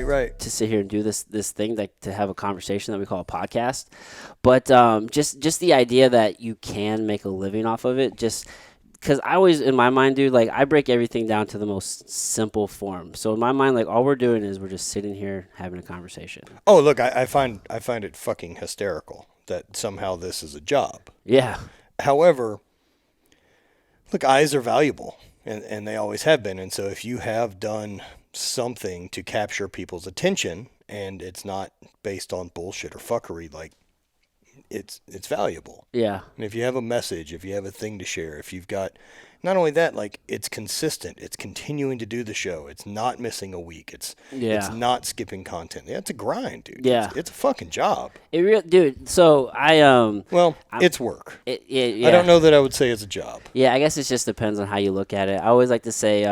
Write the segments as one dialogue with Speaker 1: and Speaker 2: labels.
Speaker 1: Right.
Speaker 2: To sit here and do this thing, like to have a conversation that we call a podcast. But just the idea that you can make a living off of it, just because I always, in my mind, dude, like I break everything down to the most simple form. So in my mind, like all we're doing is we're just sitting here having a conversation.
Speaker 1: Oh, look, I find it fucking hysterical that somehow this is a job.
Speaker 2: Yeah.
Speaker 1: However, look, eyes are valuable, and they always have been. And so if you have done something to capture people's attention and it's not based on bullshit or fuckery, like it's valuable.
Speaker 2: Yeah.
Speaker 1: And if you have a message, if you have a thing to share, if you've got, not only that, like it's consistent, it's continuing to do the show, it's not missing a week, it's not skipping content. Yeah, it's a grind, dude.
Speaker 2: Yeah.
Speaker 1: It's a fucking job.
Speaker 2: Dude, so
Speaker 1: it's work.
Speaker 2: Yeah.
Speaker 1: I don't know that I would say it's a job.
Speaker 2: Yeah, I guess it just depends on how you look at it. I always like to say,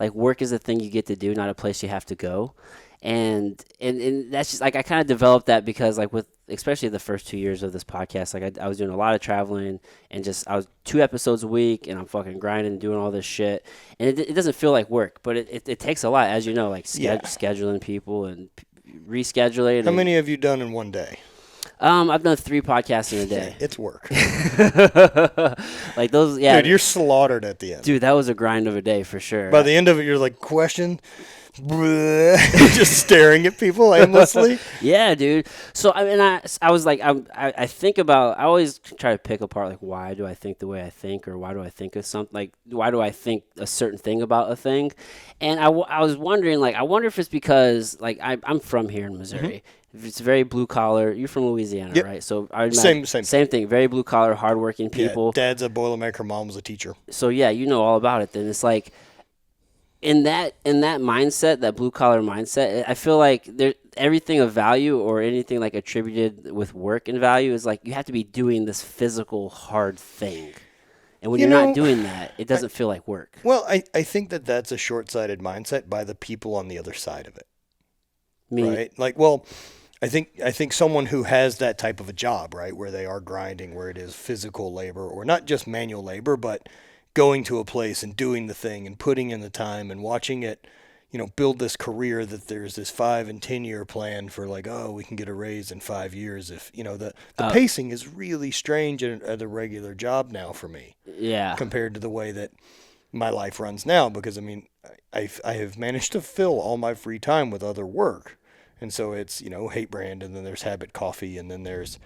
Speaker 2: like work is a thing you get to do, not a place you have to go. And that's just like, I kind of developed that because like with, especially the first 2 years of this podcast, like I was doing a lot of traveling and just, I was 2 episodes a week and I'm fucking grinding and doing all this shit. And it doesn't feel like work, but it takes a lot, as you know, like scheduling people and rescheduling.
Speaker 1: How many have you done in one day?
Speaker 2: I've done 3 podcasts in a day.
Speaker 1: It's work.
Speaker 2: Like those, yeah.
Speaker 1: Dude, you're slaughtered at the end.
Speaker 2: Dude, that was a grind of a day for sure.
Speaker 1: By the end of it, you're like, question? Just staring at people aimlessly.
Speaker 2: Yeah, dude. So I mean, I was like, I think about, I always try to pick apart like, why do I think the way I think, or why do I think of something, like why do I think a certain thing about a thing? And I was wondering, like, I wonder if it's because like I'm from here in Missouri. Mm-hmm. It's very blue collar. You're from Louisiana, right? So
Speaker 1: same
Speaker 2: thing. Very blue collar, hardworking people.
Speaker 1: Yeah, dad's a Boilermaker, mom was a teacher.
Speaker 2: So yeah, you know all about it. Then it's like, in that mindset, that blue collar mindset, I feel like everything of value or anything like attributed with work and value is like you have to be doing this physical hard thing, and when you're not doing that, it doesn't feel like work.
Speaker 1: Well, I think that's a short-sighted mindset by the people on the other side of it. Right? Like, well, I think someone who has that type of a job, right, where they are grinding, where it is physical labor or not just manual labor, but going to a place and doing the thing and putting in the time and watching it, build this career, that there's this 5 and 10 year plan for like, oh, we can get a raise in 5 years. If, the pacing is really strange at a regular job now for me.
Speaker 2: Yeah.
Speaker 1: Compared to the way that my life runs now, because I mean, I have managed to fill all my free time with other work. And so it's, Hate Brand, and then there's Habit Coffee, and then there's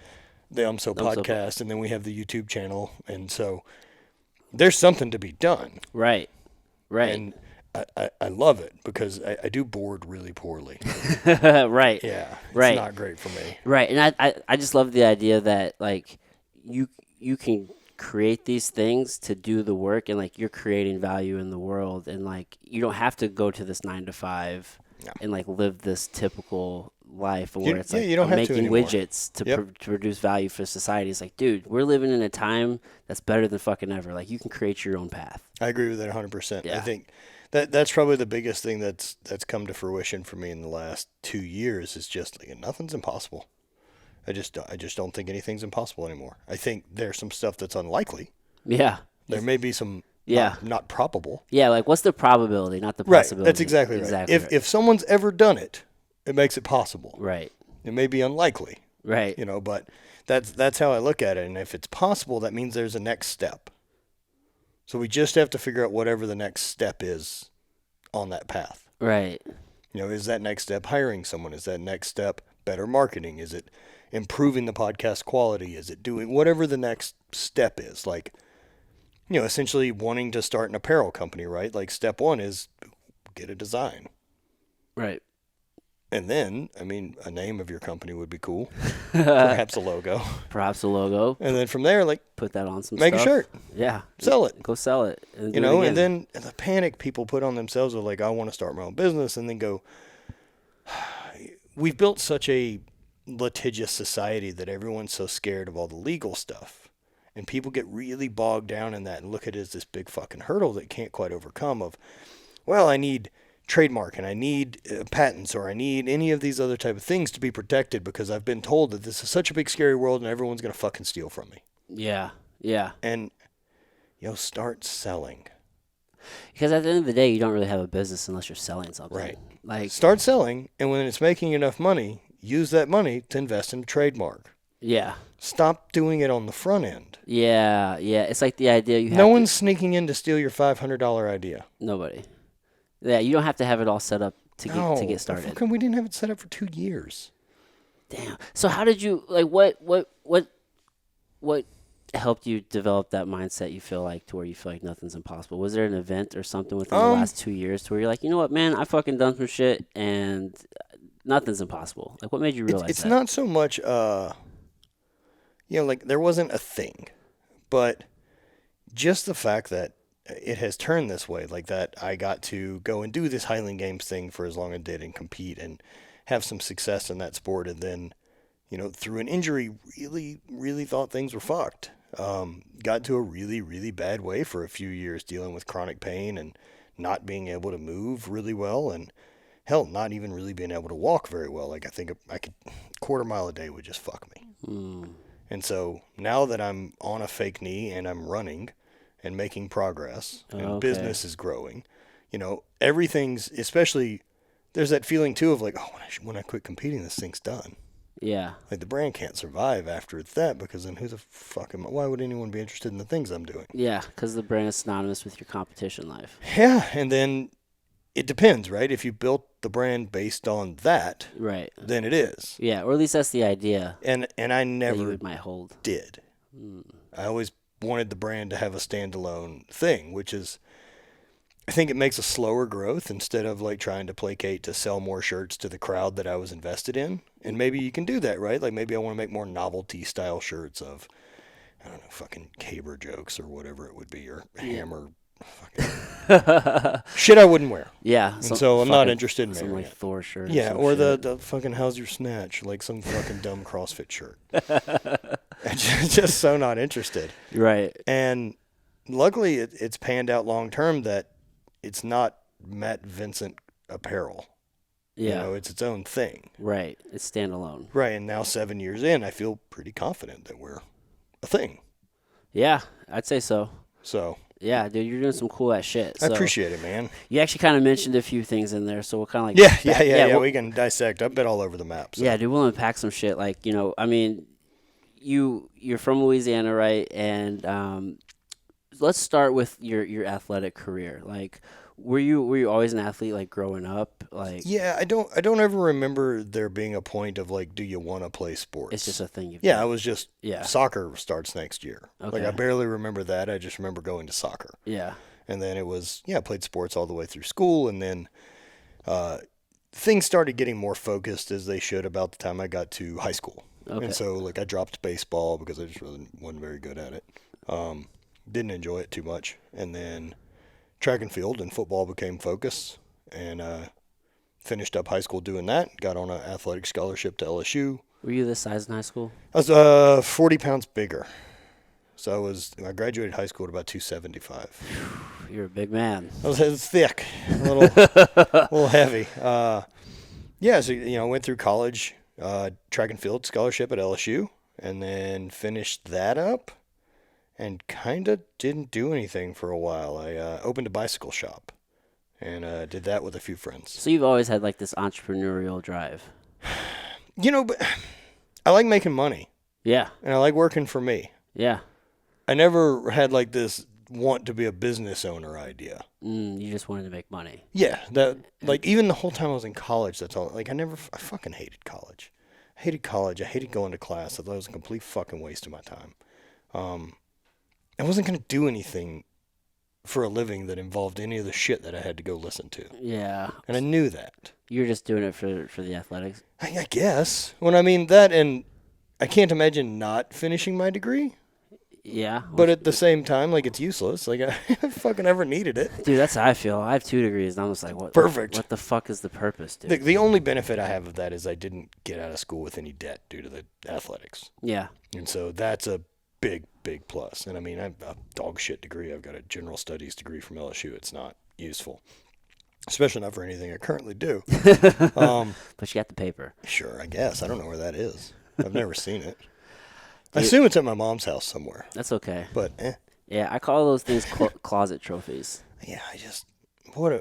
Speaker 1: the UMSO podcast, and then we have the YouTube channel. And so there's something to be done.
Speaker 2: Right.
Speaker 1: And I love it because I do board really poorly.
Speaker 2: Right.
Speaker 1: Yeah. It's not great for me.
Speaker 2: Right. And I just love the idea that like you can create these things to do the work, and like you're creating value in the world, and like you don't have to go to this 9 to 5 and like live this typical life where it's like I'm making widgets to produce value for society. It's like, dude, we're living in a time that's better than fucking ever. Like you can create your own path.
Speaker 1: I agree with that 100%.
Speaker 2: Yeah.
Speaker 1: I think that's probably the biggest thing that's come to fruition for me in the last 2 years is just like nothing's impossible. I just don't think anything's impossible anymore. I think there's some stuff that's unlikely.
Speaker 2: Yeah.
Speaker 1: There may be some not probable.
Speaker 2: Yeah, like what's the probability, not the possibility.
Speaker 1: Right. That's exactly right. If someone's ever done it, it makes it possible.
Speaker 2: Right.
Speaker 1: It may be unlikely.
Speaker 2: Right.
Speaker 1: But that's how I look at it. And if it's possible, that means there's a next step. So we just have to figure out whatever the next step is on that path.
Speaker 2: Right.
Speaker 1: Is that next step hiring someone? Is that next step better marketing? Is it improving the podcast quality? Is it doing whatever the next step is? Like, essentially wanting to start an apparel company, right? Like step 1 is get a design.
Speaker 2: Right.
Speaker 1: And then, I mean, a name of your company would be cool. Perhaps a logo. And then from there, like,
Speaker 2: put that on some
Speaker 1: make
Speaker 2: stuff.
Speaker 1: a shirt.
Speaker 2: Yeah.
Speaker 1: Sell it.
Speaker 2: Go sell it. And
Speaker 1: and then the panic people put on themselves are like, I want to start my own business, and then go, we've built such a litigious society that everyone's so scared of all the legal stuff. And people get really bogged down in that and look at it as this big fucking hurdle that can't quite overcome of, well, I need trademark and I need patents, or I need any of these other type of things to be protected because I've been told that this is such a big scary world and everyone's going to fucking steal from me.
Speaker 2: Yeah. Yeah.
Speaker 1: And start selling.
Speaker 2: Because at the end of the day, you don't really have a business unless you're selling something.
Speaker 1: Right.
Speaker 2: Like,
Speaker 1: start selling, and when it's making enough money, use that money to invest in a trademark.
Speaker 2: yeah.
Speaker 1: Stop doing it on the front end.
Speaker 2: Yeah. It's like the idea you have.
Speaker 1: No one's sneaking in to steal your $500 idea.
Speaker 2: Nobody. Yeah, you don't have to have it all set up to get started.
Speaker 1: How come we didn't have it set up for 2 years?
Speaker 2: Damn. So how did you like what helped you develop that mindset you feel like to where you feel like nothing's impossible? Was there an event or something within the last 2 years to where you're like, you know what, man, I fucking done some shit and nothing's impossible? Like, what made you realize
Speaker 1: it's
Speaker 2: that?
Speaker 1: not so much, like there wasn't a thing, but just the fact that it has turned this way, like that I got to go and do this Highland Games thing for as long as I did and compete and have some success in that sport, and then, through an injury, really, really thought things were fucked. Got to a really, really bad way for a few years, dealing with chronic pain and not being able to move really well, and hell, not even really being able to walk very well. Like, I think I could, quarter mile a day would just fuck me. And so now that I'm on a fake knee and I'm running and making progress and business is growing, everything's, especially, there's that feeling too of like, oh, when I quit competing, this thing's done.
Speaker 2: Yeah.
Speaker 1: Like, the brand can't survive after it's that, because then who the fuck why would anyone be interested in the things I'm doing?
Speaker 2: Yeah, because the brand is synonymous with your competition life.
Speaker 1: Yeah, and then it depends, right? If you built the brand based on that,
Speaker 2: right,
Speaker 1: then it is.
Speaker 2: Yeah, or at least that's the idea.
Speaker 1: And I never
Speaker 2: might hold.
Speaker 1: did. I always wanted the brand to have a standalone thing, which is, I think it makes a slower growth instead of like trying to placate to sell more shirts to the crowd that I was invested in. And maybe you can do that, right? Like, maybe I want to make more novelty style shirts of, I don't know, fucking caber jokes or whatever it would be, or hammer fucking shit I wouldn't wear.
Speaker 2: Yeah.
Speaker 1: And so I'm not interested in
Speaker 2: some
Speaker 1: wearing
Speaker 2: like Thor shirt.
Speaker 1: Yeah, or
Speaker 2: shit.
Speaker 1: the fucking how's your snatch, like some fucking dumb CrossFit shirt. just so not interested.
Speaker 2: Right.
Speaker 1: And luckily it's panned out long term that it's not Matt Vincent apparel.
Speaker 2: Yeah.
Speaker 1: It's its own thing.
Speaker 2: Right. It's standalone.
Speaker 1: Right. And now 7 years in, I feel pretty confident that we're a thing.
Speaker 2: Yeah, I'd say so.
Speaker 1: So.
Speaker 2: Yeah, dude, you're doing some cool ass shit.
Speaker 1: I appreciate it, man.
Speaker 2: You actually kind of mentioned a few things in there, so we'll kind of like...
Speaker 1: Yeah, we can dissect. I've been all over the map. So.
Speaker 2: Yeah, dude, we'll unpack some shit. Like, I mean, you're from Louisiana, right? And let's start with your athletic career. Like, were you always an athlete, like, growing up? Like,
Speaker 1: yeah, I don't ever remember there being a point of like, do you want to play sports?
Speaker 2: It's just a thing you've
Speaker 1: done.
Speaker 2: I
Speaker 1: was just soccer starts next year.
Speaker 2: Okay.
Speaker 1: Like, I barely remember that. I just remember going to soccer.
Speaker 2: Yeah.
Speaker 1: And then it was I played sports all the way through school, and then things started getting more focused, as they should, about the time I got to high school. Okay. And so like I dropped baseball because I just really wasn't very good at it. Didn't enjoy it too much, and then track and field and football became focus, and finished up high school doing that. Got on an athletic scholarship to LSU.
Speaker 2: Were you this size in high school?
Speaker 1: I was 40 pounds bigger. So I graduated high school at about 275.
Speaker 2: You're a big man.
Speaker 1: I was thick, a little heavy. So went through college, track and field scholarship at LSU, and then finished that up, and kind of didn't do anything for a while. I opened a bicycle shop, and did that with a few friends.
Speaker 2: So you've always had like this entrepreneurial drive.
Speaker 1: But I like making money.
Speaker 2: Yeah.
Speaker 1: And I like working for me.
Speaker 2: Yeah.
Speaker 1: I never had like this want to be a business owner idea.
Speaker 2: You just wanted to make money.
Speaker 1: Yeah. Like, even the whole time I was in college, that's all. Like, I fucking hated college. I hated going to class. I thought it was a complete fucking waste of my time. I wasn't going to do anything for a living that involved any of the shit that I had to go listen to.
Speaker 2: Yeah.
Speaker 1: And I knew that.
Speaker 2: You were just doing it for the athletics?
Speaker 1: I guess. When I mean that, and I can't imagine not finishing my degree.
Speaker 2: Yeah.
Speaker 1: But at the same time, like, it's useless. Like, I fucking ever needed it.
Speaker 2: Dude, that's how I feel. I have 2 degrees, and I'm just like, what?
Speaker 1: Perfect.
Speaker 2: What the fuck is the purpose, dude?
Speaker 1: The only benefit I have of that is I didn't get out of school with any debt due to the athletics.
Speaker 2: Yeah.
Speaker 1: And so that's a big, big plus. And I mean, I have a dog shit degree. I've got a general studies degree from LSU. It's not useful, especially not for anything I currently do.
Speaker 2: But you got the paper.
Speaker 1: Sure, I guess. I don't know where that is. I've never seen it. I assume it's at my mom's house somewhere.
Speaker 2: That's okay.
Speaker 1: But
Speaker 2: Yeah, I call those things closet trophies.
Speaker 1: Yeah, what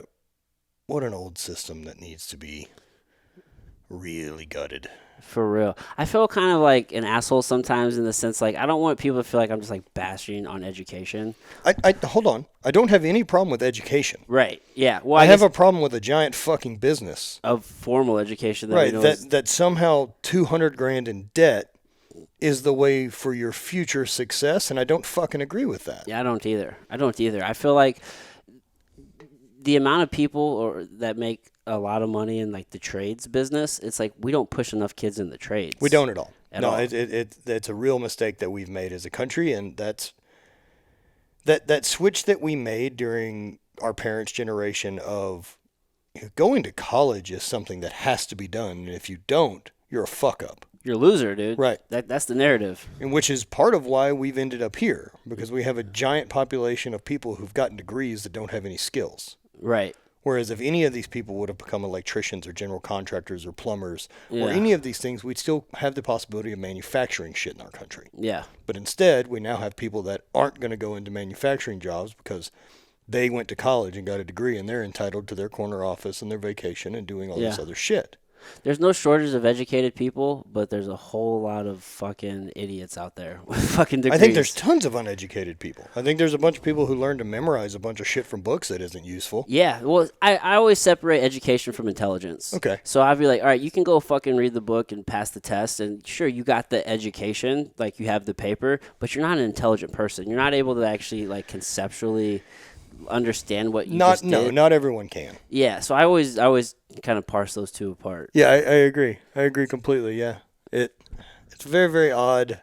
Speaker 1: an old system that needs to be really gutted.
Speaker 2: For real. I feel kind of like an asshole sometimes in the sense like I don't want people to feel like I'm just like bashing on education.
Speaker 1: I hold on. I don't have any problem with education.
Speaker 2: Right. Yeah. Well,
Speaker 1: I have a problem with a giant fucking business.
Speaker 2: Of formal education that
Speaker 1: right,
Speaker 2: we know
Speaker 1: that somehow 200 grand in debt is the way for your future success, and I don't fucking agree with that.
Speaker 2: Yeah, I don't either. I feel like the amount of people that make a lot of money in like the trades business, it's like we don't push enough kids in the trades.
Speaker 1: We don't at all.
Speaker 2: All.
Speaker 1: It's a real mistake that we've made as a country, and that switch that we made during our parents' generation of going to college is something that has to be done, and if you don't, you're a fuck up.
Speaker 2: You're a loser, dude.
Speaker 1: Right.
Speaker 2: That's the narrative.
Speaker 1: And which is part of why we've ended up here, because we have a giant population of people who've gotten degrees that don't have any skills.
Speaker 2: Right.
Speaker 1: Whereas if any of these people would have become electricians or general contractors or plumbers or any of these things, we'd still have the possibility of manufacturing shit in our country.
Speaker 2: Yeah.
Speaker 1: But instead, we now have people that aren't going to go into manufacturing jobs because they went to college and got a degree, and they're entitled to their corner office and their vacation and doing all this other shit.
Speaker 2: There's no shortage of educated people, but there's a whole lot of fucking idiots out there with fucking degrees.
Speaker 1: I think there's tons of uneducated people. I think there's a bunch of people who learn to memorize a bunch of shit from books that isn't useful.
Speaker 2: Yeah, well, I always separate education from intelligence.
Speaker 1: Okay.
Speaker 2: So I'd be like, all right, you can go fucking read the book and pass the test, and sure, you got the education, like you have the paper, but you're not an intelligent person. You're not able to actually like conceptually understand what you just did.
Speaker 1: No, not everyone can.
Speaker 2: Yeah, so I always kind of parse those two apart.
Speaker 1: Yeah, I agree. I agree completely. Yeah, it's a very, very odd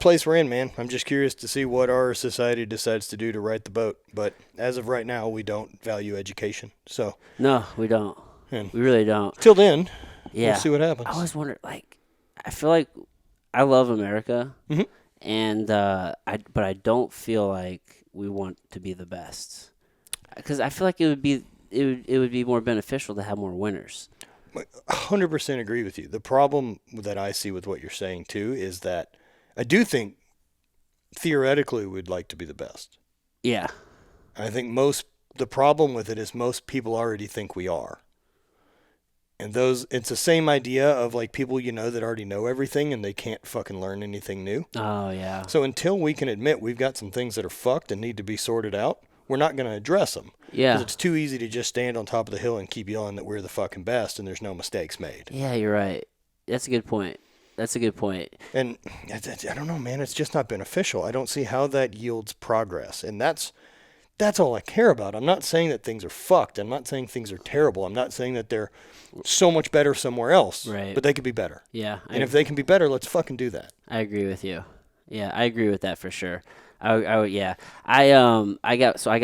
Speaker 1: place we're in, man. I'm just curious to see what our society decides to do to right the boat. But as of right now, we don't value education. So
Speaker 2: no, we don't. We really don't.
Speaker 1: Till then,
Speaker 2: yeah,
Speaker 1: we'll see what happens.
Speaker 2: I always wonder, like, I feel like I love America, and but I don't feel like we want to be the best, because I feel like it would be more beneficial to have more winners.
Speaker 1: 100% agree with you. The problem that I see with what you're saying too is that I do think theoretically we'd like to be the best.
Speaker 2: Yeah.
Speaker 1: I think the problem with it is most people already think we are. And it's the same idea of like people that already know everything and they can't fucking learn anything new.
Speaker 2: Oh, yeah.
Speaker 1: So until we can admit we've got some things that are fucked and need to be sorted out, we're not going to address them.
Speaker 2: Yeah.
Speaker 1: Because it's too easy to just stand on top of the hill and keep yelling that we're the fucking best and there's no mistakes made.
Speaker 2: Yeah, you're right. That's a good point.
Speaker 1: And I don't know, man. It's just not beneficial. I don't see how that yields progress. And that's all I care about. I'm not saying that things are fucked. I'm not saying things are terrible. I'm not saying that they're so much better somewhere else.
Speaker 2: Right.
Speaker 1: But they could be better.
Speaker 2: Yeah.
Speaker 1: And if they can be better, let's fucking do that.
Speaker 2: I agree with you. Yeah, I agree with that for sure. I got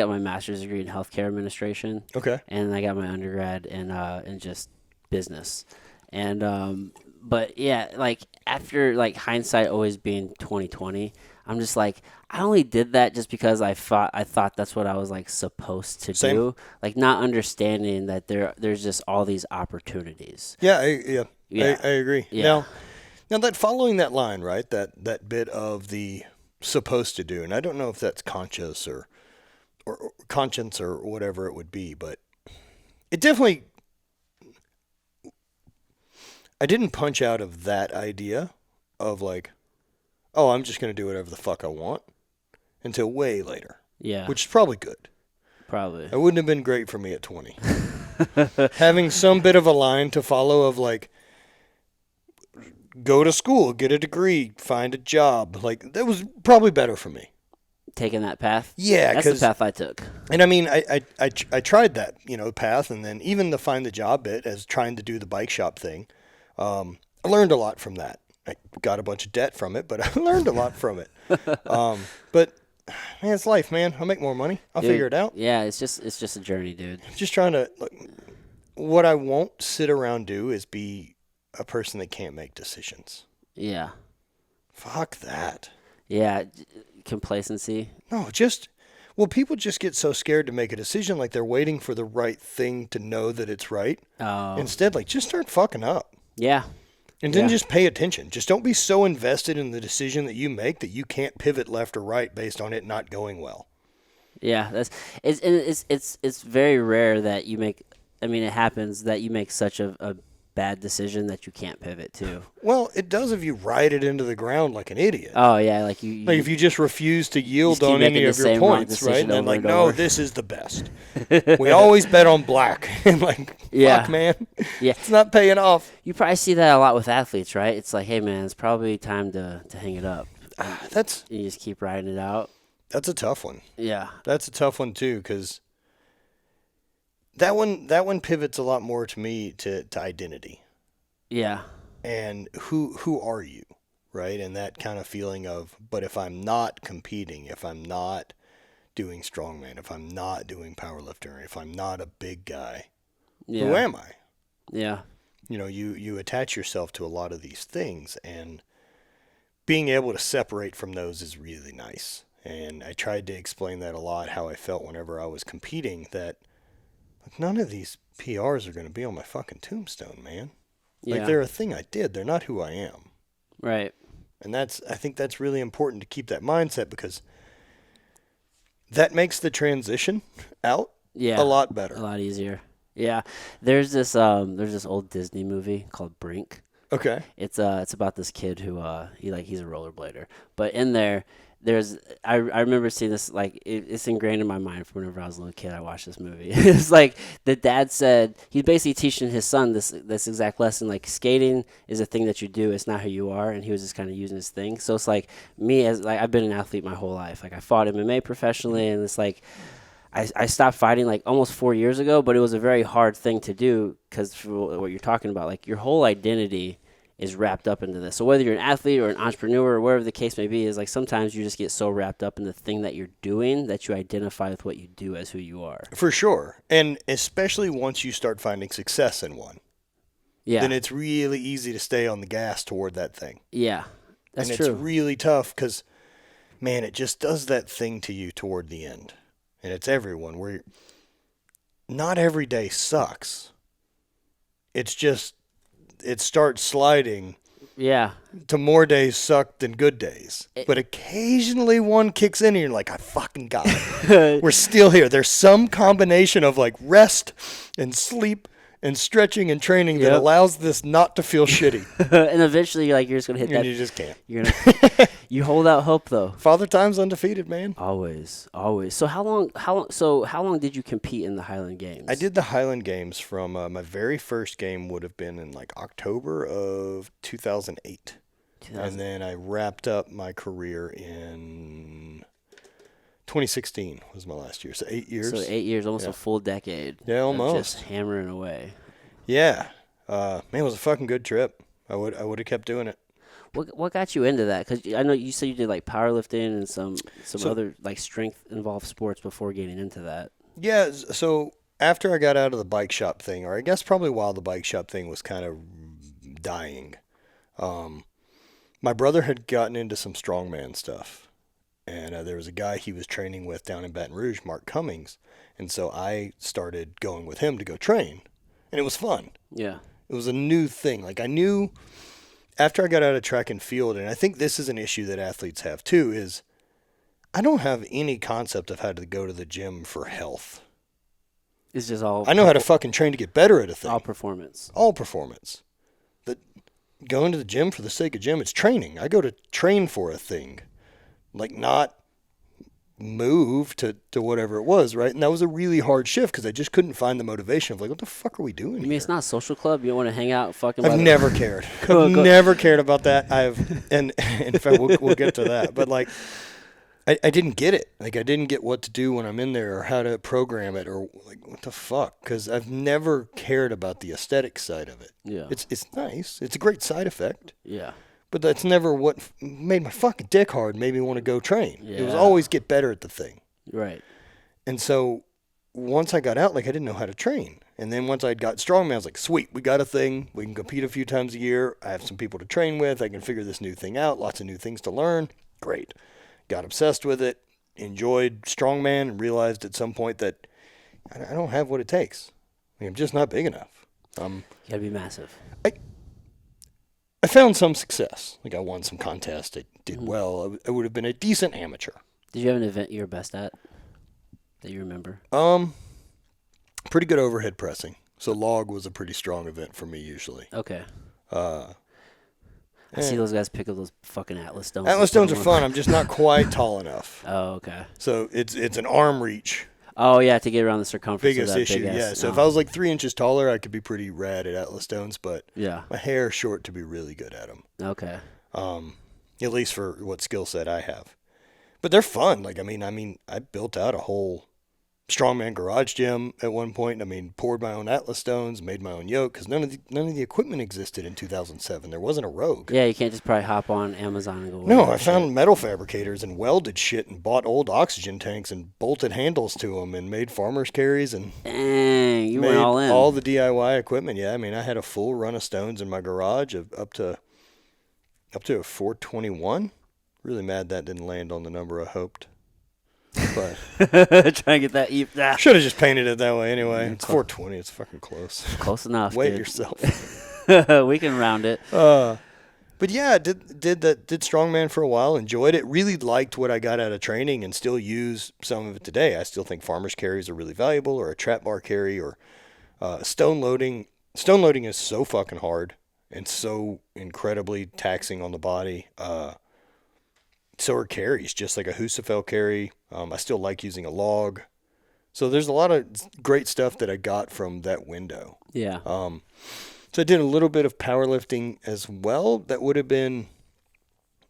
Speaker 2: my master's degree in healthcare administration.
Speaker 1: Okay.
Speaker 2: And I got my undergrad in just business. And but yeah, like after like hindsight always being 2020, I'm just like I only did that just because I thought that's what I was like supposed to do. Like not understanding that there's just all these opportunities.
Speaker 1: Yeah, I agree.
Speaker 2: Yeah.
Speaker 1: Now that following that line, right? That bit of the supposed to do, and I don't know if that's conscious or conscience or whatever it would be, but it definitely. I didn't punch out of that idea of like, oh, I'm just going to do whatever the fuck I want until way later.
Speaker 2: Yeah.
Speaker 1: Which is probably good.
Speaker 2: Probably.
Speaker 1: It wouldn't have been great for me at 20. Having some bit of a line to follow of like, go to school, get a degree, find a job. Like, that was probably better for me.
Speaker 2: Taking that path?
Speaker 1: Yeah.
Speaker 2: That's the path I took.
Speaker 1: And I mean, I tried that, path, and then even the find the job bit as trying to do the bike shop thing. I learned a lot from that. I got a bunch of debt from it, but I learned a lot from it. But man, it's life, man. I'll make more money. I'll figure it out.
Speaker 2: Yeah, it's just a journey, dude.
Speaker 1: Just trying to look. What I won't sit around do is be a person that can't make decisions.
Speaker 2: Yeah.
Speaker 1: Fuck that.
Speaker 2: Yeah, complacency.
Speaker 1: No, people just get so scared to make a decision, like they're waiting for the right thing to know that it's right.
Speaker 2: Oh.
Speaker 1: Instead, like, just start fucking up.
Speaker 2: Yeah.
Speaker 1: And then just pay attention. Just don't be so invested in the decision that you make that you can't pivot left or right based on it not going well.
Speaker 2: Yeah, it's very rare that you make. I mean, it happens that you make such a bad decision that you can't pivot to.
Speaker 1: Well, it does if you ride it into the ground like an idiot.
Speaker 2: Oh yeah, like
Speaker 1: like if you just refuse to yield
Speaker 2: keep
Speaker 1: on any
Speaker 2: making
Speaker 1: of
Speaker 2: the
Speaker 1: your
Speaker 2: same wrong
Speaker 1: points, right?
Speaker 2: decision
Speaker 1: And then
Speaker 2: over
Speaker 1: like,
Speaker 2: and
Speaker 1: no,
Speaker 2: over.
Speaker 1: this is the best. We always bet on black. And like, fuck, man.
Speaker 2: Yeah.
Speaker 1: It's not paying off.
Speaker 2: You probably see that a lot with athletes, right? It's like, hey man, it's probably time to hang it up. You just keep riding it out.
Speaker 1: That's a tough one.
Speaker 2: Yeah.
Speaker 1: That's a tough one too, because that one pivots a lot more to me to identity.
Speaker 2: Yeah.
Speaker 1: And who are you, right? And that kind of feeling of, but if I'm not competing, if I'm not doing strongman, if I'm not doing powerlifting, if I'm not a big guy, who am I?
Speaker 2: Yeah.
Speaker 1: You know, you attach yourself to a lot of these things, and being able to separate from those is really nice. And I tried to explain that a lot, how I felt whenever I was competing, that none of these PRs are going to be on my fucking tombstone, man.
Speaker 2: Yeah.
Speaker 1: Like, they're a thing I did. They're not who I am.
Speaker 2: Right.
Speaker 1: And I think that's really important to keep that mindset, because that makes the transition out a lot better.
Speaker 2: A lot easier. Yeah. There's this old Disney movie called Brink.
Speaker 1: Okay.
Speaker 2: It's about this kid who he's a rollerblader. But in there I remember seeing this, like, it's ingrained in my mind from whenever I was a little kid. I watched this movie. It's like the dad said he's basically teaching his son this exact lesson, like skating is a thing that you do, it's not who you are, and he was just kind of using his thing. So it's like me, as like I've been an athlete my whole life. Like I fought MMA professionally, and it's like I stopped fighting like almost 4 years ago, but it was a very hard thing to do because for what you're talking about, like your whole identity is wrapped up into this. So whether you're an athlete or an entrepreneur or whatever the case may be, is like sometimes you just get so wrapped up in the thing that you're doing that you identify with what you do as who you are.
Speaker 1: For sure. And especially once you start finding success in one.
Speaker 2: Yeah.
Speaker 1: Then it's really easy to stay on the gas toward that thing.
Speaker 2: Yeah. That's
Speaker 1: and
Speaker 2: true.
Speaker 1: It's really tough because, man, it just does that thing to you toward the end. And it's everyone where not every day sucks. It's just, it starts sliding to more days suck than good days. But occasionally one kicks in and you're like, I fucking got it. We're still here. There's some combination of like rest and sleep and stretching and training that allows this not to feel shitty.
Speaker 2: And eventually you're just going to hit that.
Speaker 1: And you just can't.
Speaker 2: You hold out hope though.
Speaker 1: Father Time's undefeated, man.
Speaker 2: Always. So how long did you compete in the Highland Games?
Speaker 1: I did the Highland Games from my very first game would have been in like October of 2008. And then I wrapped up my career in 2016 was my last year. So 8 years.
Speaker 2: So 8 years, almost a full decade.
Speaker 1: Yeah, almost.
Speaker 2: Just hammering away.
Speaker 1: Yeah. Man, it was a fucking good trip. I would have kept doing it.
Speaker 2: What got you into that? Because I know you said you did like powerlifting and some other like strength involved sports before getting into that.
Speaker 1: Yeah. So after I got out of the bike shop thing, or I guess probably while the bike shop thing was kind of dying, my brother had gotten into some strongman stuff. And there was a guy he was training with down in Baton Rouge, Mark Cummings. And so I started going with him to go train. And it was fun.
Speaker 2: Yeah.
Speaker 1: It was a new thing. Like I knew after I got out of track and field, and I think this is an issue that athletes have too, is I don't have any concept of how to go to the gym for health.
Speaker 2: It's just all...
Speaker 1: I know how to fucking train to get better at a thing.
Speaker 2: All performance.
Speaker 1: All performance. But going to the gym for the sake of gym, it's training. I go to train for a thing. Like not move to whatever it was, right? And that was a really hard shift because I just couldn't find the motivation of like, what the fuck are we doing here?
Speaker 2: You mean it's not a social club? You don't want to hang out fucking...
Speaker 1: I've never cared. I've never cared about that. And in fact, we'll get to that. But like, I didn't get it. Like I didn't get what to do when I'm in there or how to program it or like, what the fuck? Because I've never cared about the aesthetic side of it.
Speaker 2: Yeah.
Speaker 1: It's nice. It's a great side effect.
Speaker 2: Yeah.
Speaker 1: But that's never what made my fucking dick hard, made me want to go train.
Speaker 2: Yeah.
Speaker 1: It was always get better at the thing.
Speaker 2: Right.
Speaker 1: And so once I got out, like I didn't know how to train. And then once I got strongman, I was like, sweet, we got a thing. We can compete a few times a year. I have some people to train with. I can figure this new thing out. Lots of new things to learn. Great. Got obsessed with it. Enjoyed strongman and realized at some point that I don't have what it takes. I'm just not big enough.
Speaker 2: You gotta be massive.
Speaker 1: I found some success. Like I won some contests. I did well. I would have been a decent amateur.
Speaker 2: Did you have an event you were best at that you remember?
Speaker 1: Pretty good overhead pressing. So log was a pretty strong event for me usually.
Speaker 2: Okay. I
Speaker 1: Eh.
Speaker 2: see those guys pick up those fucking Atlas stones.
Speaker 1: Atlas stones are fun. I'm just not quite tall enough.
Speaker 2: Oh, okay.
Speaker 1: So it's an arm reach.
Speaker 2: Oh, yeah, to get around the circumference
Speaker 1: Biggest
Speaker 2: of that
Speaker 1: issue,
Speaker 2: big
Speaker 1: yeah. So if I was like 3 inches taller, I could be pretty rad at Atlas stones, but
Speaker 2: yeah.
Speaker 1: my hair is short to be really good at them.
Speaker 2: Okay.
Speaker 1: At least for what skill set I have. But they're fun. Like, I mean, I built out a whole strongman garage gym at one point. I mean, poured my own Atlas stones, made my own yoke, because none of the equipment existed in 2007. There wasn't a Rogue.
Speaker 2: Yeah, you can't just probably hop on Amazon and go.
Speaker 1: No, I found metal fabricators and welded shit and bought old oxygen tanks and bolted handles to them and made farmer's carries and
Speaker 2: Dang, you
Speaker 1: made
Speaker 2: went all in.
Speaker 1: all the DIY equipment. Yeah, I mean, I had a full run of stones in my garage of up to a 421. Really mad that didn't land on the number I hoped. But
Speaker 2: trying to get that.
Speaker 1: Should have just painted it that way anyway. It's 420. It's fucking close.
Speaker 2: Close enough.
Speaker 1: Weigh it
Speaker 2: dude.
Speaker 1: yourself.
Speaker 2: We can round it.
Speaker 1: But yeah, did strongman for a while. Enjoyed it. Really liked what I got out of training, and still use some of it today. I still think farmers carries are really valuable, or a trap bar carry, or stone loading. Stone loading is so fucking hard and so incredibly taxing on the body. So are carries, just like a Husafel carry. I still like using a log. So there's a lot of great stuff that I got from that window.
Speaker 2: Yeah.
Speaker 1: So I did a little bit of powerlifting as well. That would have been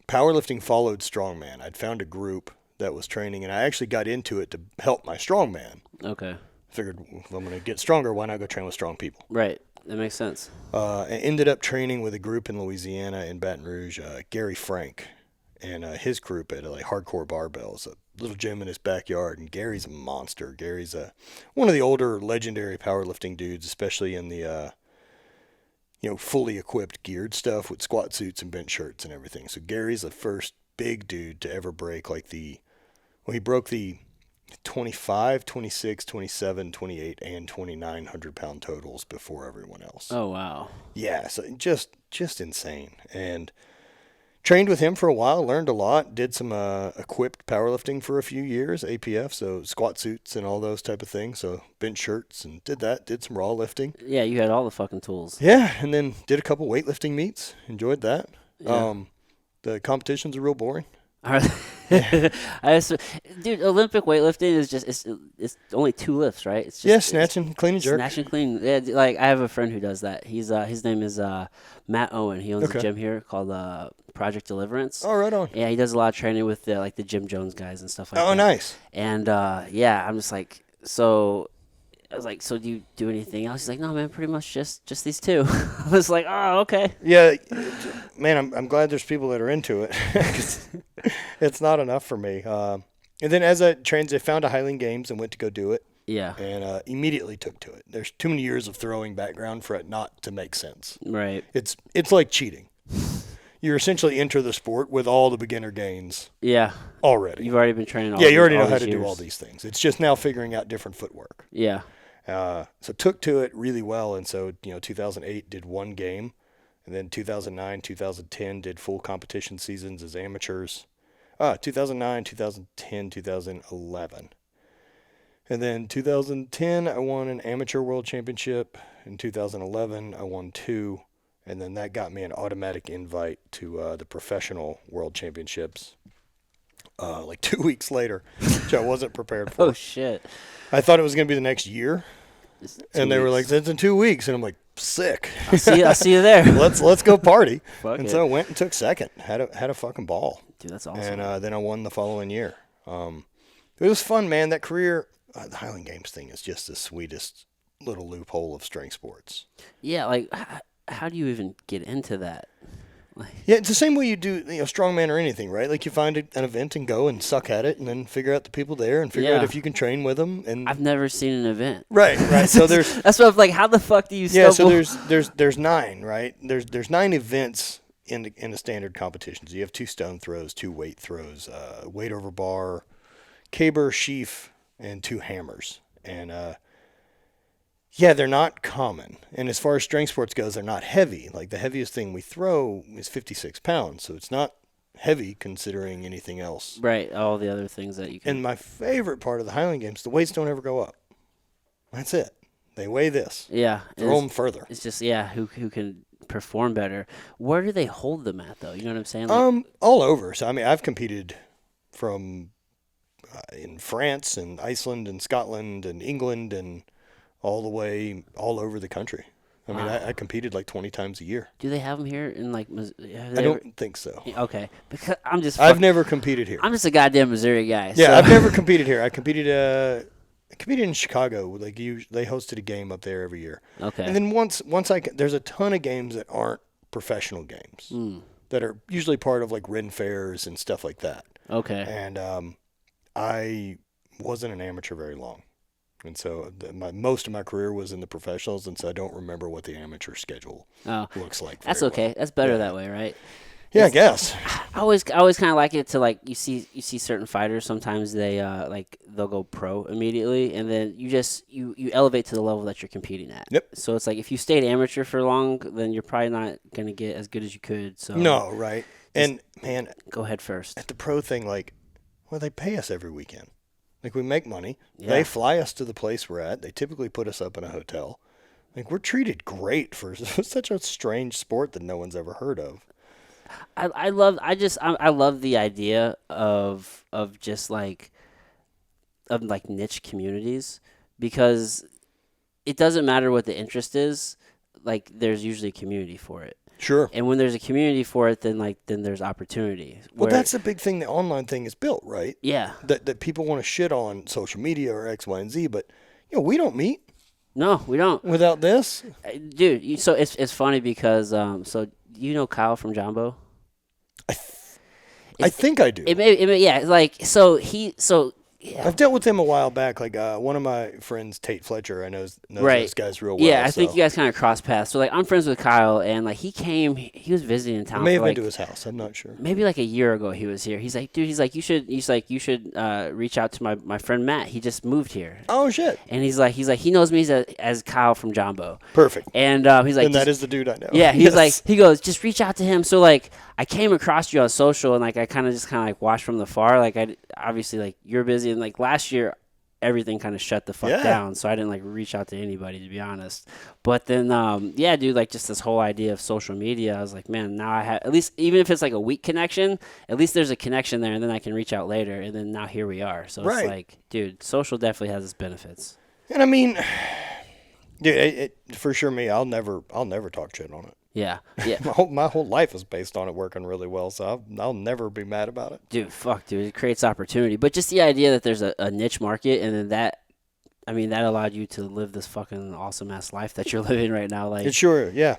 Speaker 1: powerlifting followed strongman. I'd found a group that was training, and I actually got into it to help my strongman.
Speaker 2: Okay.
Speaker 1: Figured if I'm going to get stronger, why not go train with strong people?
Speaker 2: Right. That makes sense.
Speaker 1: I ended up training with a group in Louisiana in Baton Rouge, Gary Frank, and his group at like Hardcore Barbells, a little gym in his backyard. And Gary's a monster. Gary's one of the older legendary powerlifting dudes, especially in the fully equipped geared stuff with squat suits and bench shirts and everything. So Gary's the first big dude to ever break he broke the 25, 26, 27, 28, and 2,900 pound totals before everyone else.
Speaker 2: Oh, wow.
Speaker 1: Yeah, so just insane. And trained with him for a while, learned a lot, did some equipped powerlifting for a few years, APF, so squat suits and all those type of things, so bench shirts, and did some raw lifting.
Speaker 2: Yeah, you had all the fucking tools.
Speaker 1: Yeah, and then did a couple weightlifting meets, enjoyed that.
Speaker 2: Yeah.
Speaker 1: The competitions are real boring.
Speaker 2: Dude, Olympic weightlifting is just it's only 2 lifts, right? It's just,
Speaker 1: snatch and clean and jerk.
Speaker 2: Snatch and clean. Yeah, like I have a friend who does that. He's his name is Matt Owen. He owns a gym here called Project Deliverance.
Speaker 1: Oh, right on.
Speaker 2: Yeah, he does a lot of training with the Jim Jones guys and stuff like that.
Speaker 1: Oh, nice.
Speaker 2: And yeah, I'm just like, so I was like, so do you do anything else? He's like, no, man, pretty much just these 2. I was like, oh, okay.
Speaker 1: Yeah, man, I'm glad there's people that are into it. 'Cause it's not enough for me. And then as I trained, I found a Highland Games and went to go do it.
Speaker 2: Yeah.
Speaker 1: And immediately took to it. There's too many years of throwing background for it not to make sense.
Speaker 2: Right.
Speaker 1: It's like cheating. You essentially enter the sport with all the beginner gains.
Speaker 2: Yeah.
Speaker 1: Already.
Speaker 2: You've already been training.
Speaker 1: You already know how to
Speaker 2: years.
Speaker 1: do all these things. It's just now figuring out different footwork.
Speaker 2: Yeah.
Speaker 1: So took to it really well, and so 2008 did 1 game, and then 2009, 2010 did full competition seasons as amateurs. 2009, 2010, 2011, and then 2010 I won an amateur world championship. In 2011 I won 2, and then that got me an automatic invite to the professional world championships. Like 2 weeks later, which I wasn't prepared for.
Speaker 2: Oh shit.
Speaker 1: I thought it was going to be the next year, and they were like, "It's in 2 weeks," and I'm like, "Sick."
Speaker 2: I'll see you there.
Speaker 1: let's go party.
Speaker 2: Fuck
Speaker 1: so I went and took second. Had a fucking ball.
Speaker 2: Dude, that's awesome.
Speaker 1: And then I won the following year. It was fun, man. That career, the Highland Games thing is just the sweetest little loophole of strength sports.
Speaker 2: Yeah, like how do you even get into that?
Speaker 1: Yeah, it's the same way you do, strongman or anything, right? Like you find an event and go and suck at it, and then figure out the people there and figure out if you can train with them. And
Speaker 2: I've never seen an event.
Speaker 1: Right. So there's
Speaker 2: that's what I'm like. How the fuck do you? Stumble?
Speaker 1: So there's 9, right? There's 9 events in the standard competitions. You have 2 stone throws, 2 weight throws, weight over bar, caber, sheaf, and 2 hammers. And Yeah, they're not common. And as far as strength sports goes, they're not heavy. Like the heaviest thing we throw is 56 pounds. So it's not heavy considering anything else.
Speaker 2: Right, all the other things that you can.
Speaker 1: And my favorite part of the Highland Games, the weights don't ever go up. That's it. They weigh this.
Speaker 2: Yeah.
Speaker 1: Throw them further.
Speaker 2: It's just, who can perform better. Where do they hold them at, though? You know what I'm saying? Like,
Speaker 1: all over. So, I mean, I've competed from in France and Iceland and Scotland and England and all the way all over the country. I mean, I competed like 20 times a year.
Speaker 2: Do they have them here in like?
Speaker 1: I don't think so.
Speaker 2: Okay, because
Speaker 1: I've never competed here.
Speaker 2: I'm just a goddamn Missouri guy.
Speaker 1: Yeah,
Speaker 2: so.
Speaker 1: I've never competed here. I competed in Chicago. Like they hosted a game up there every year.
Speaker 2: Okay.
Speaker 1: And then there's a ton of games that aren't professional games that are usually part of like Ren fairs and stuff like that.
Speaker 2: Okay.
Speaker 1: And I wasn't an amateur very long. And so most of my career was in the professionals, and so I don't remember what the amateur schedule looks like.
Speaker 2: That's okay.
Speaker 1: Well.
Speaker 2: That's better that way, right?
Speaker 1: Yeah, I guess.
Speaker 2: I always kind of like it to like you see certain fighters sometimes they'll go pro immediately, and then you elevate to the level that you're competing at.
Speaker 1: Yep.
Speaker 2: So it's like if you stayed amateur for long, then you're probably not going to get as good as you could. So
Speaker 1: no, right. And man,
Speaker 2: go ahead first.
Speaker 1: At the pro thing, they pay us every weekend. Like, we make money.
Speaker 2: Yeah.
Speaker 1: They fly us to the place we're at. They typically put us up in a hotel. Like, we're treated great for such a strange sport that no one's ever heard of.
Speaker 2: I love the idea of just like niche communities, because it doesn't matter what the interest is, like there's usually a community for it.
Speaker 1: Sure.
Speaker 2: And when there's a community for it, then there's opportunity.
Speaker 1: Well, that's the big thing the online thing is built, right?
Speaker 2: Yeah.
Speaker 1: That people want to shit on social media or X, Y, and Z, but we don't meet.
Speaker 2: No, we don't.
Speaker 1: Without this,
Speaker 2: dude. So it's funny because so you know Kyle from Jumbo.
Speaker 1: I think I do.
Speaker 2: It may yeah. Like so he so. Yeah.
Speaker 1: I've dealt with him a while back. Like one of my friends, Tate Fletcher, I knows
Speaker 2: right.
Speaker 1: those guys real well.
Speaker 2: Yeah, I think you guys kind of cross paths. So like I'm friends with Kyle, and like he was visiting in town.
Speaker 1: I may have been to his house. I'm not sure.
Speaker 2: Maybe like a year ago he was here. He's like, dude, you should reach out to my friend Matt. He just moved here.
Speaker 1: Oh shit.
Speaker 2: And he's like he knows me as Kyle from Jumbo.
Speaker 1: Perfect.
Speaker 2: And he's like,
Speaker 1: and that is the dude I know.
Speaker 2: Yeah, he goes, just reach out to him. So like I came across you on social, and like I kind of like watched from the far. Like I obviously like you're busy, and like last year everything kind of shut the fuck down, so I didn't like reach out to anybody, to be honest. But then dude, like just this whole idea of social media, I was like, man, now I have at least, even if it's like a weak connection, at least there's a connection there, and then I can reach out later, and then now here we are. So it's like, dude, social definitely has its benefits.
Speaker 1: And I mean, dude, for sure, I'll never talk shit on it.
Speaker 2: Yeah.
Speaker 1: my whole life is based on it working really well, so I'll never be mad about it.
Speaker 2: Dude, it creates opportunity. But just the idea that there's a niche market, and then that allowed you to live this fucking awesome ass life that you're living right now. Like,
Speaker 1: it's sure, yeah.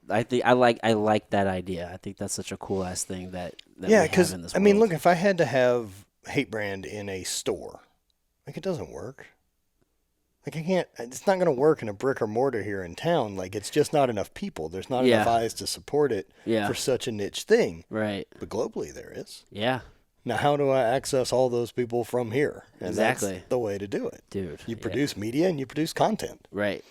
Speaker 2: I think I like that idea. I think that's such a cool ass thing that we have in this world.
Speaker 1: I mean, look, if I had to have hate brand in a store, like, it doesn't work. Like, I can't, it's not going to work in a brick or mortar here in town. Like, it's just not enough people. There's not enough eyes to support it for such a niche thing.
Speaker 2: Right.
Speaker 1: But globally there is.
Speaker 2: Yeah.
Speaker 1: Now, how do I access all those people from here? And
Speaker 2: exactly.
Speaker 1: That's the way to do it.
Speaker 2: Dude.
Speaker 1: You produce media and you produce content.
Speaker 2: Right.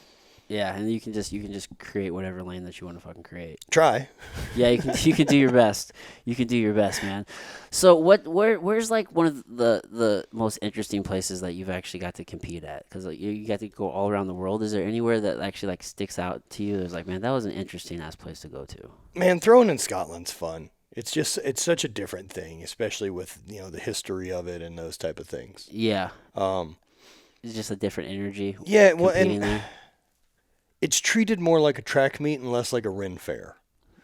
Speaker 2: Yeah, and you can just create whatever lane that you want to fucking create.
Speaker 1: Try.
Speaker 2: Yeah, you can do your best. You can do your best, man. So where's like one of the most interesting places that you've actually got to compete at? Because like, you got to go all around the world. Is there anywhere that actually like sticks out to you? It's like, man, that was an interesting ass place to go to.
Speaker 1: Man, throwing in Scotland's fun. It's such a different thing, especially with the history of it and those type of things.
Speaker 2: Yeah. It's just a different energy.
Speaker 1: Yeah, well, and it's treated more like a track meet and less like a Ren fair.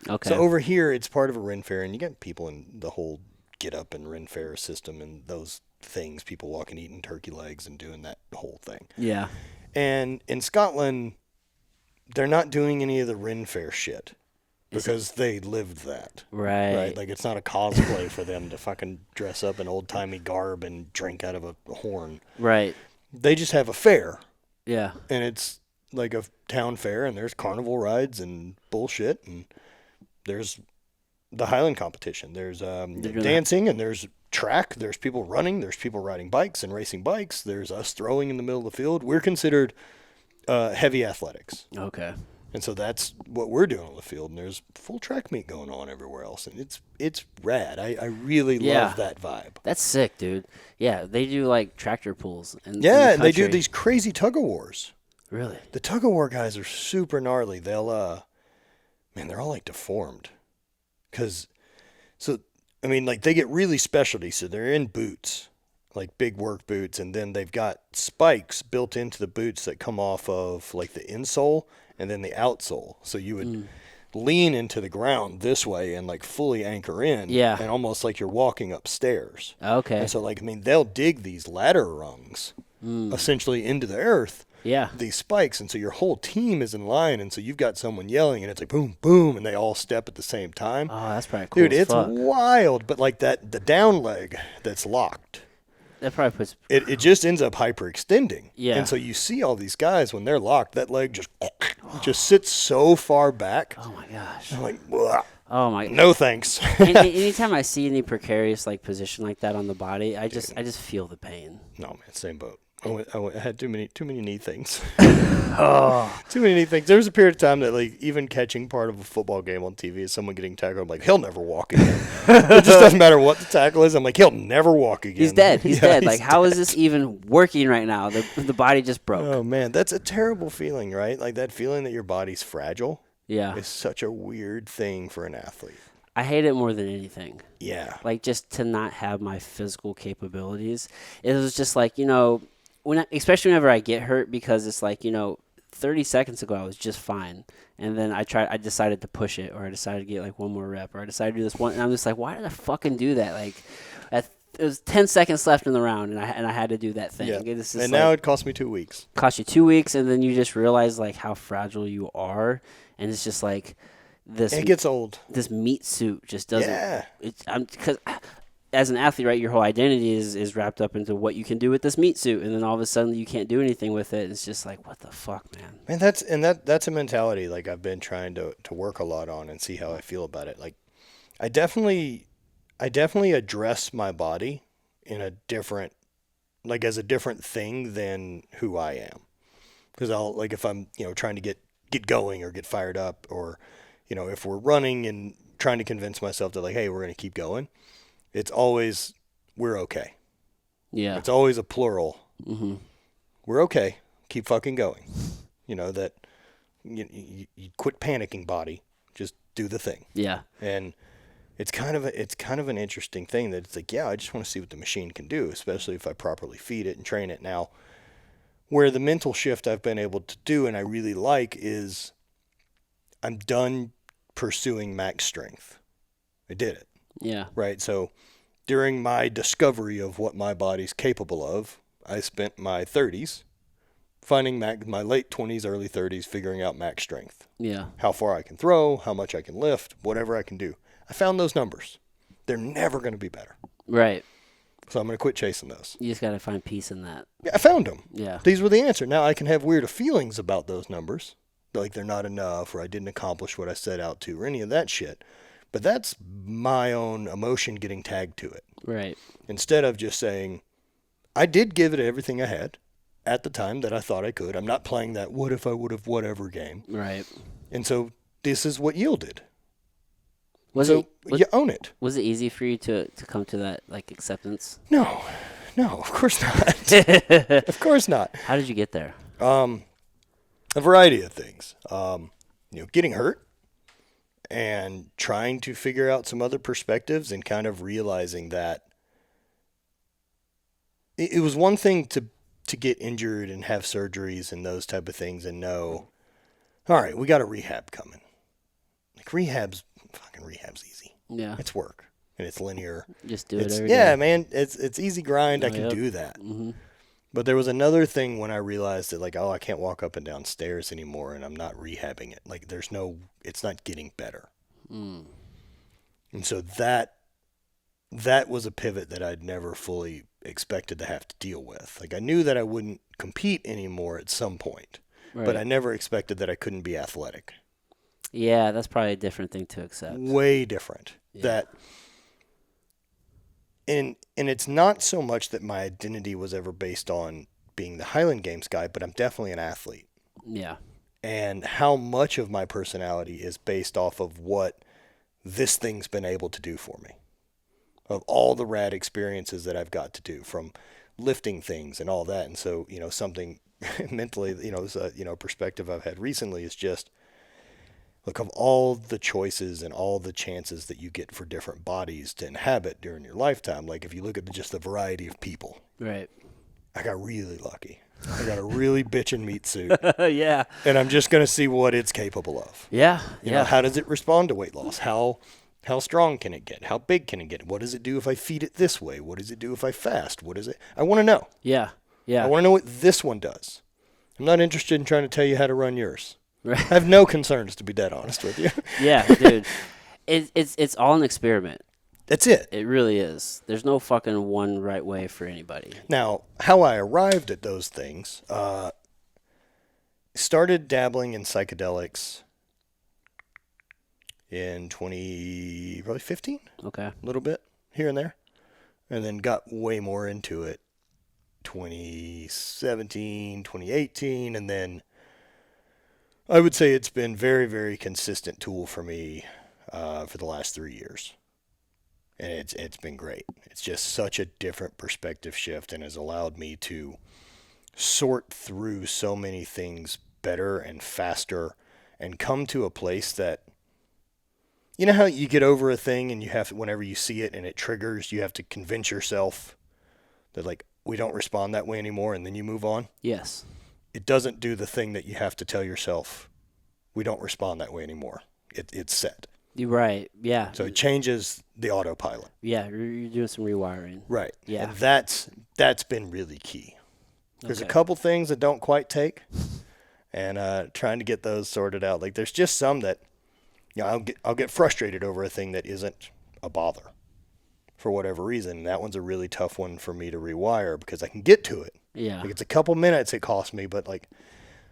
Speaker 2: Okay.
Speaker 1: So over here, it's part of a Ren fair, and you get people in the whole get up and Ren fair system and those things, people walking, eating turkey legs and doing that whole thing.
Speaker 2: Yeah.
Speaker 1: And in Scotland, they're not doing any of the Ren fair shit because they lived that.
Speaker 2: Right.
Speaker 1: Like, it's not a cosplay for them to fucking dress up in old-timey garb and drink out of a horn.
Speaker 2: Right.
Speaker 1: They just have a fair.
Speaker 2: Yeah.
Speaker 1: And it's like a town fair, and there's carnival rides and bullshit, and there's the Highland competition. There's dancing, and there's track. There's people running. There's people riding bikes and racing bikes. There's us throwing in the middle of the field. We're considered heavy athletics.
Speaker 2: Okay.
Speaker 1: And so that's what we're doing on the field, and there's full track meet going on everywhere else, and it's rad. I really love that vibe.
Speaker 2: That's sick, dude. Yeah, they do like tractor pulls. And
Speaker 1: and they do these crazy tug of wars.
Speaker 2: Really?
Speaker 1: The tug of war guys are super gnarly. They'll, man, they're all like deformed. Like they get really specialty, so they're in boots, like big work boots, and then they've got spikes built into the boots that come off of like the insole and then the outsole. So you would lean into the ground this way and like fully anchor in.
Speaker 2: Yeah.
Speaker 1: And almost like you're walking upstairs.
Speaker 2: Okay.
Speaker 1: And so they'll dig these ladder rungs essentially into the earth.
Speaker 2: Yeah.
Speaker 1: These spikes. And so your whole team is in line. And so you've got someone yelling and it's like boom, boom. And they all step at the same time.
Speaker 2: Oh, that's probably cool.
Speaker 1: Dude, it's wild. But like the down leg that's locked.
Speaker 2: That probably puts...
Speaker 1: It just ends up hyperextending.
Speaker 2: Yeah.
Speaker 1: And so you see all these guys, when they're locked, that leg just sits so far back.
Speaker 2: Oh, my gosh.
Speaker 1: I'm like, "Bleh.
Speaker 2: Oh, my...
Speaker 1: No thanks."
Speaker 2: Anytime I see any precarious like position like that on the body, I just feel the pain.
Speaker 1: No, man, same boat. I had too many knee things.
Speaker 2: Oh.
Speaker 1: Too many knee things. There was a period of time that like even catching part of a football game on TV is someone getting tackled. I'm like, he'll never walk again. It just doesn't matter what the tackle is. I'm like, he'll never walk again.
Speaker 2: He's dead. He's dead. Like, how is this even working right now? The body just broke.
Speaker 1: Oh man, that's a terrible feeling, right? Like that feeling that your body's fragile.
Speaker 2: Yeah.
Speaker 1: Is such a weird thing for an athlete.
Speaker 2: I hate it more than anything.
Speaker 1: Yeah.
Speaker 2: Like just to not have my physical capabilities. It was just like, especially whenever I get hurt, because it's like, 30 seconds ago I was just fine, and then I decided to push it, or I decided to get like one more rep, or I decided to do this one, and I'm just like, why did I fucking do that? Like, it was 10 seconds left in the round, and I had to do that thing.
Speaker 1: Yeah.
Speaker 2: And
Speaker 1: now it cost me 2 weeks.
Speaker 2: Cost you 2 weeks, and then you just realize like how fragile you are, and it's just like this.
Speaker 1: It gets old.
Speaker 2: This meat suit just doesn't.
Speaker 1: Yeah.
Speaker 2: Because as an athlete, right, your whole identity is wrapped up into what you can do with this meat suit, and then all of a sudden you can't do anything with it. It's just like, what the fuck, man?
Speaker 1: Man, that's a mentality like I've been trying to work a lot on and see how I feel about it. Like, I definitely address my body in a different, like as a different thing than who I am. Because I'll like if I'm trying to get going or get fired up, or if we're running and trying to convince myself that like, hey, we're gonna keep going. It's always, we're okay.
Speaker 2: Yeah.
Speaker 1: It's always a plural.
Speaker 2: Mm-hmm.
Speaker 1: We're okay. Keep fucking going. That you quit panicking, body. Just do the thing.
Speaker 2: Yeah.
Speaker 1: And it's kind of an interesting thing that it's like, yeah, I just want to see what the machine can do, especially if I properly feed it and train it. Now, where the mental shift I've been able to do and I really like is I'm done pursuing max strength. I did it.
Speaker 2: Yeah.
Speaker 1: Right. So during my discovery of what my body's capable of, I spent my 30s finding my late 20s, early 30s, figuring out max strength.
Speaker 2: Yeah.
Speaker 1: How far I can throw, how much I can lift, whatever I can do. I found those numbers. They're never going to be better.
Speaker 2: Right.
Speaker 1: So I'm going to quit chasing those.
Speaker 2: You just got to find peace in that.
Speaker 1: Yeah, I found them.
Speaker 2: Yeah.
Speaker 1: These were the answer. Now I can have weird feelings about those numbers, like they're not enough, or I didn't accomplish what I set out to, or any of that shit. But that's my own emotion getting tagged to it.
Speaker 2: Right.
Speaker 1: Instead of just saying, I did give it everything I had at the time that I thought I could. I'm not playing that what if I would have whatever game.
Speaker 2: Right.
Speaker 1: And so this is what yielded.
Speaker 2: You
Speaker 1: own it.
Speaker 2: Was it easy for you to come to that like acceptance?
Speaker 1: No, of course not. Of course not.
Speaker 2: How did you get there?
Speaker 1: A variety of things. Getting hurt. And trying to figure out some other perspectives and kind of realizing that it was one thing to get injured and have surgeries and those type of things and know, all right, we got a rehab coming. Like rehab's easy.
Speaker 2: Yeah.
Speaker 1: It's work and it's linear.
Speaker 2: Just do it every day.
Speaker 1: Yeah, man, it's easy grind. I can
Speaker 2: Yep.
Speaker 1: do that.
Speaker 2: Mm-hmm.
Speaker 1: But there was another thing when I realized that like, oh, I can't walk up and down stairs anymore and I'm not rehabbing it. Like it's not getting better.
Speaker 2: Mm.
Speaker 1: And so that was a pivot that I'd never fully expected to have to deal with. Like I knew that I wouldn't compete anymore at some point,
Speaker 2: Right.
Speaker 1: but I never expected that I couldn't be athletic.
Speaker 2: Yeah, that's probably a different thing to accept.
Speaker 1: Way different.
Speaker 2: Yeah.
Speaker 1: That and it's not so much that my identity was ever based on being the Highland Games guy, but I'm definitely an athlete.
Speaker 2: Yeah.
Speaker 1: And how much of my personality is based off of what this thing's been able to do for me. Of all the rad experiences that I've got to do, from lifting things and all that. And so, something mentally, perspective I've had recently is just, look, of all the choices and all the chances that you get for different bodies to inhabit during your lifetime, like if you look at just the variety of people,
Speaker 2: Right.
Speaker 1: I got really lucky. I got a really bitchin' meat suit.
Speaker 2: Yeah.
Speaker 1: And I'm just going to see what it's capable of.
Speaker 2: Yeah.
Speaker 1: You know, how does it respond to weight loss? How strong can it get? How big can it get? What does it do if I feed it this way? What does it do if I fast? What is it? I want to know.
Speaker 2: Yeah. Yeah.
Speaker 1: I want to know what this one does. I'm not interested in trying to tell you how to run yours.
Speaker 2: Right.
Speaker 1: I have no concerns, to be dead honest with you.
Speaker 2: Yeah, dude. It's all an experiment.
Speaker 1: That's it.
Speaker 2: It really is. There's no fucking one right way for anybody.
Speaker 1: Now, how I arrived at those things, started dabbling in psychedelics in probably 15?
Speaker 2: Okay.
Speaker 1: A little bit here and there. And then got way more into it 2017, 2018, and then I would say it's been very, very consistent tool for me for the last 3 years. And it's been great. It's just such a different perspective shift and has allowed me to sort through so many things better and faster and come to a place that, you know how you get over a thing and you have to, whenever you see it and it triggers, you have to convince yourself that, like, we don't respond that way anymore, and then you move on?
Speaker 2: Yes.
Speaker 1: It doesn't do the thing that you have to tell yourself, we don't respond that way anymore. It's set.
Speaker 2: You're right. Yeah.
Speaker 1: So it changes the autopilot.
Speaker 2: Yeah, you're doing some rewiring.
Speaker 1: Right.
Speaker 2: Yeah.
Speaker 1: And that's been really key. There's a
Speaker 2: Okay.
Speaker 1: couple things that don't quite take, and trying to get those sorted out. Like, there's just some that, I'll get frustrated over a thing that isn't a bother for whatever reason. And that one's a really tough one for me to rewire because I can get to it.
Speaker 2: Yeah.
Speaker 1: Like, it's a couple minutes it costs me, but, like,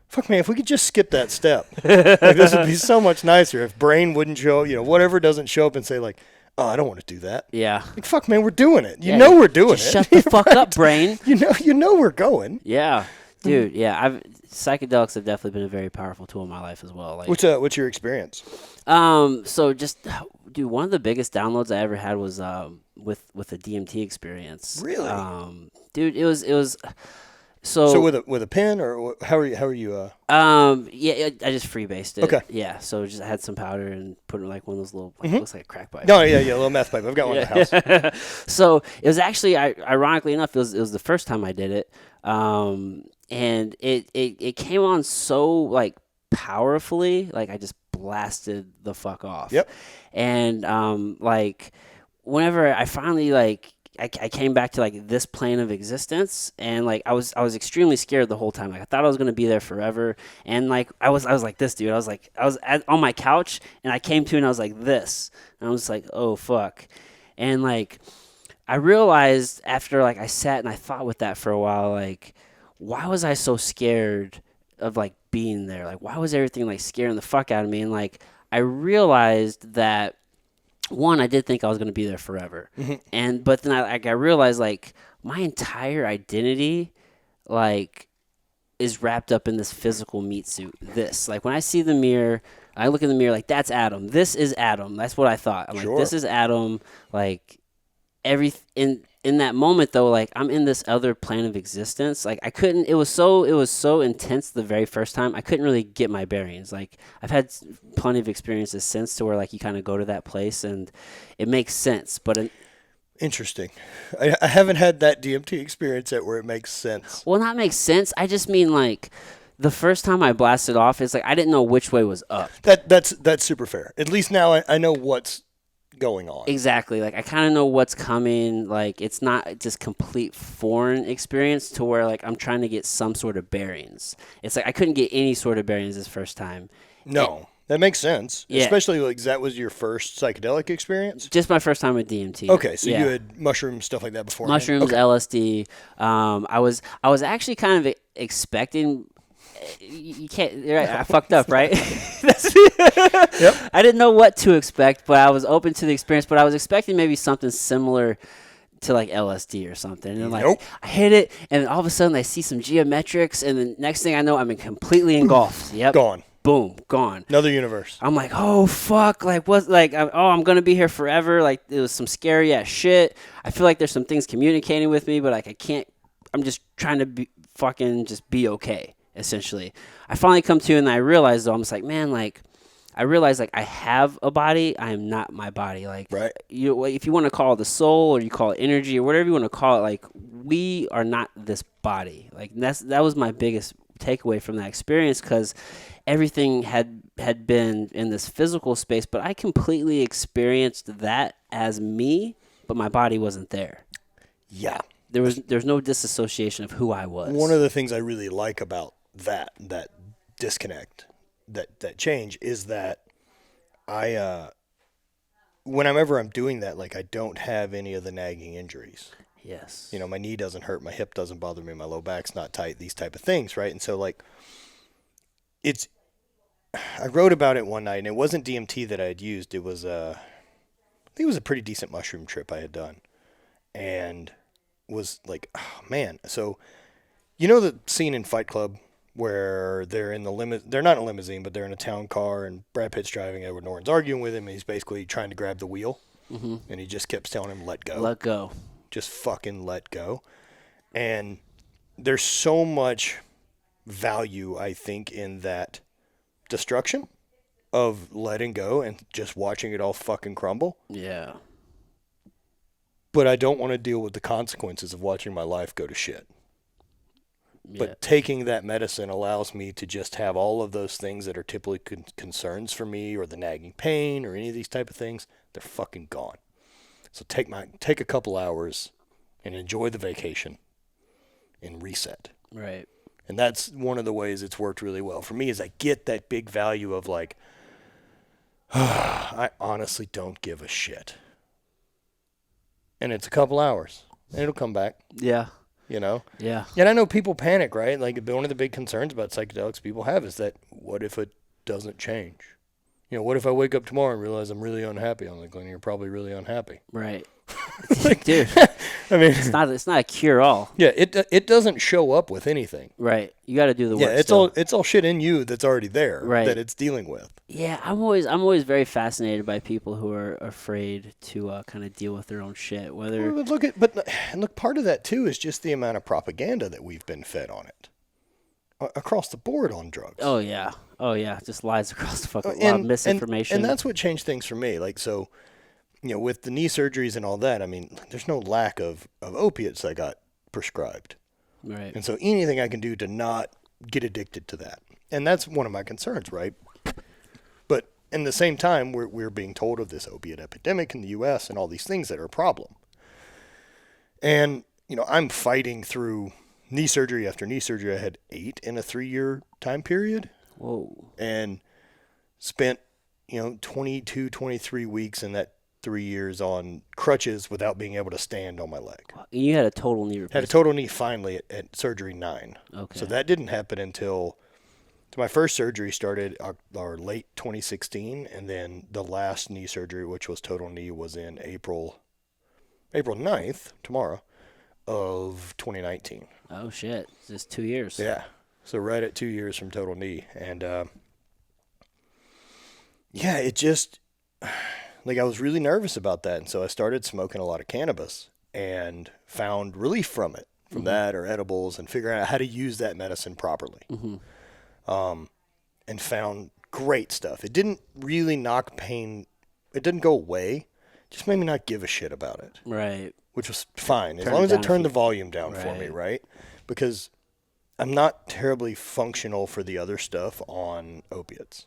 Speaker 1: fuck, man, if we could just skip that step, like, this would be so much nicer if brain wouldn't show, whatever doesn't show up and say, like, oh, I don't want to do that.
Speaker 2: Yeah.
Speaker 1: Like, fuck, man, we're doing it.
Speaker 2: Yeah,
Speaker 1: We're doing
Speaker 2: just
Speaker 1: it.
Speaker 2: shut the fuck up, brain.
Speaker 1: You know we're going.
Speaker 2: Yeah. Dude, yeah, psychedelics have definitely been a very powerful tool in my life as well. Like,
Speaker 1: What's your experience?
Speaker 2: so just, dude, one of the biggest downloads I ever had was with a DMT experience.
Speaker 1: Really?
Speaker 2: Dude, it was
Speaker 1: So with a pen, or how are you?
Speaker 2: Yeah, I just freebased it.
Speaker 1: Okay.
Speaker 2: Yeah, so just I had some powder and put it in like one of those little, looks like a crack pipe.
Speaker 1: No, yeah, a little meth pipe. I've got one in the house.
Speaker 2: So it was actually, ironically enough, it was the first time I did it, and it came on so like powerfully, like I just blasted the fuck off.
Speaker 1: Yep.
Speaker 2: And like whenever I finally like. I came back to like this plane of existence, and like I was extremely scared the whole time. Like I thought I was gonna be there forever, and like I was like this, dude. I was on my couch, and I came to, and I was like this, and I was like, oh fuck, and like I realized after like I sat and I thought with that for a while, like why was I so scared of like being there? Like why was everything like scaring the fuck out of me? And like I realized that. One, I did think I was going to be there forever.
Speaker 1: Mm-hmm.
Speaker 2: But then I realized like my entire identity like is wrapped up in this physical meat suit. This, like when I see the mirror, I look in the mirror like that's Adam. This is Adam. That's what I thought. I'm
Speaker 1: Sure.
Speaker 2: like, this is Adam. Like in that moment though, like I'm in this other plane of existence. Like I couldn't, it was so intense the very first time. I couldn't really get my bearings. Like I've had plenty of experiences since to where like you kind of go to that place and it makes sense. But
Speaker 1: Interesting. I haven't had that DMT experience yet where it makes sense.
Speaker 2: well, not makes sense. I just mean like the first time I blasted off, it's like I didn't know which way was up.
Speaker 1: That's super fair. At least now I know what's going on.
Speaker 2: Exactly. Like I kind of know what's coming. Like it's not just complete foreign experience to where like I'm trying to get some sort of bearings. It's like I couldn't get any sort of bearings this first time.
Speaker 1: No, that makes sense.
Speaker 2: Yeah.
Speaker 1: Especially like that was your first psychedelic experience.
Speaker 2: Just my first time with DMT.
Speaker 1: Okay, so
Speaker 2: Yeah.
Speaker 1: you had mushrooms, stuff like that before.
Speaker 2: Mushrooms,
Speaker 1: Okay.
Speaker 2: LSD. I was actually kind of expecting. You can't. You're right, I fucked up, right?
Speaker 1: Yep.
Speaker 2: I didn't know what to expect, but I was open to the experience. But I was expecting maybe something similar to like LSD or something. And then like
Speaker 1: Nope.
Speaker 2: I hit it, and then all of a sudden I see some geometrics, and the next thing I know, I'm completely engulfed. Yep.
Speaker 1: Gone.
Speaker 2: Boom, gone.
Speaker 1: Another universe.
Speaker 2: I'm like, oh fuck, like what? Like, I'm gonna be here forever. Like it was some scary ass shit. I feel like there's some things communicating with me, but like I can't. I'm just trying to be fucking just be okay. Essentially, I finally come to, and I realize though, I'm just like, man, like. I realize like I have a body. I am not my body. Like
Speaker 1: right.
Speaker 2: If you want to call it the soul or you call it energy or whatever you want to call it, like we are not this body. Like that was my biggest takeaway from that experience, because everything had been in this physical space, but I completely experienced that as me, but my body wasn't there.
Speaker 1: Yeah.
Speaker 2: There's no disassociation of who I was.
Speaker 1: One of the things I really like about that disconnect, that change, is that I whenever I'm doing that, like I don't have any of the nagging injuries.
Speaker 2: Yes.
Speaker 1: You know, my knee doesn't hurt, my hip doesn't bother me, my low back's not tight, these type of things, right? And so like I wrote about it one night, and it wasn't DMT that I had used. It was I think it was a pretty decent mushroom trip I had done. And was like, oh man. So you know the scene in Fight Club where they're in they're not in a limousine, but they're in a town car, and Brad Pitt's driving, Edward Norton's arguing with him, and he's basically trying to grab the wheel. Mm-hmm. And he just keeps telling him, let go.
Speaker 2: Let go.
Speaker 1: Just fucking let go. And there's so much value, I think, in that destruction of letting go and just watching it all fucking crumble.
Speaker 2: Yeah.
Speaker 1: But I don't want to deal with the consequences of watching my life go to shit.
Speaker 2: Yeah.
Speaker 1: But taking that medicine allows me to just have all of those things that are typically concerns for me, or the nagging pain, or any of these type of things. They're fucking gone. So take a couple hours and enjoy the vacation and reset.
Speaker 2: Right.
Speaker 1: And that's one of the ways it's worked really well for me, is I get that big value of like, I honestly don't give a shit. And it's a couple hours, and it'll come back.
Speaker 2: Yeah.
Speaker 1: You know?
Speaker 2: Yeah.
Speaker 1: And I know people panic, right? Like, one of the big concerns about psychedelics people have is that, what if it doesn't change? You know, what if I wake up tomorrow and realize I'm really unhappy? I'm like, well, you're probably really unhappy.
Speaker 2: Right.
Speaker 1: Like,
Speaker 2: dude,
Speaker 1: I mean,
Speaker 2: it's not a cure all.
Speaker 1: Yeah, it doesn't show up with anything.
Speaker 2: Right. You got to do the work.
Speaker 1: Yeah, it's all shit in you that's already there,
Speaker 2: right,
Speaker 1: that it's dealing with.
Speaker 2: Yeah, I'm always very fascinated by people who are afraid to kind of deal with their own shit. Whether
Speaker 1: Look, part of that too is just the amount of propaganda that we've been fed on it, across the board on drugs.
Speaker 2: Oh yeah, just lies across the fucking lot of misinformation.
Speaker 1: And that's what changed things for me. Like, so, you know, with the knee surgeries and all that, I mean, there's no lack of opiates I got prescribed.
Speaker 2: Right.
Speaker 1: And so anything I can do to not get addicted to that. And that's one of my concerns, right? But in the same time, we're being told of this opiate epidemic in the U.S. and all these things that are a problem. And, you know, I'm fighting through knee surgery after knee surgery. I had 8 in a 3-year time period.
Speaker 2: Whoa.
Speaker 1: And spent, 22, 23 weeks in that 3 years on crutches without being able to stand on my leg.
Speaker 2: And you had a total knee replacement?
Speaker 1: Had a total knee finally at surgery 9.
Speaker 2: Okay.
Speaker 1: So that didn't happen until my first surgery started late 2016, and then the last knee surgery, which was total knee, was in April 9th, tomorrow, of 2019.
Speaker 2: Oh shit! It's just 2 years.
Speaker 1: Yeah. So right at 2 years from total knee, and it just, like, I was really nervous about that, and so I started smoking a lot of cannabis and found relief from it, from that or edibles, and figuring out how to use that medicine properly. And found great stuff. It didn't really knock pain. It didn't go away. It just made me not give a shit about it.
Speaker 2: Right.
Speaker 1: Which was fine, as long as it turned the volume down for me, right? Because I'm not terribly functional for the other stuff on opiates.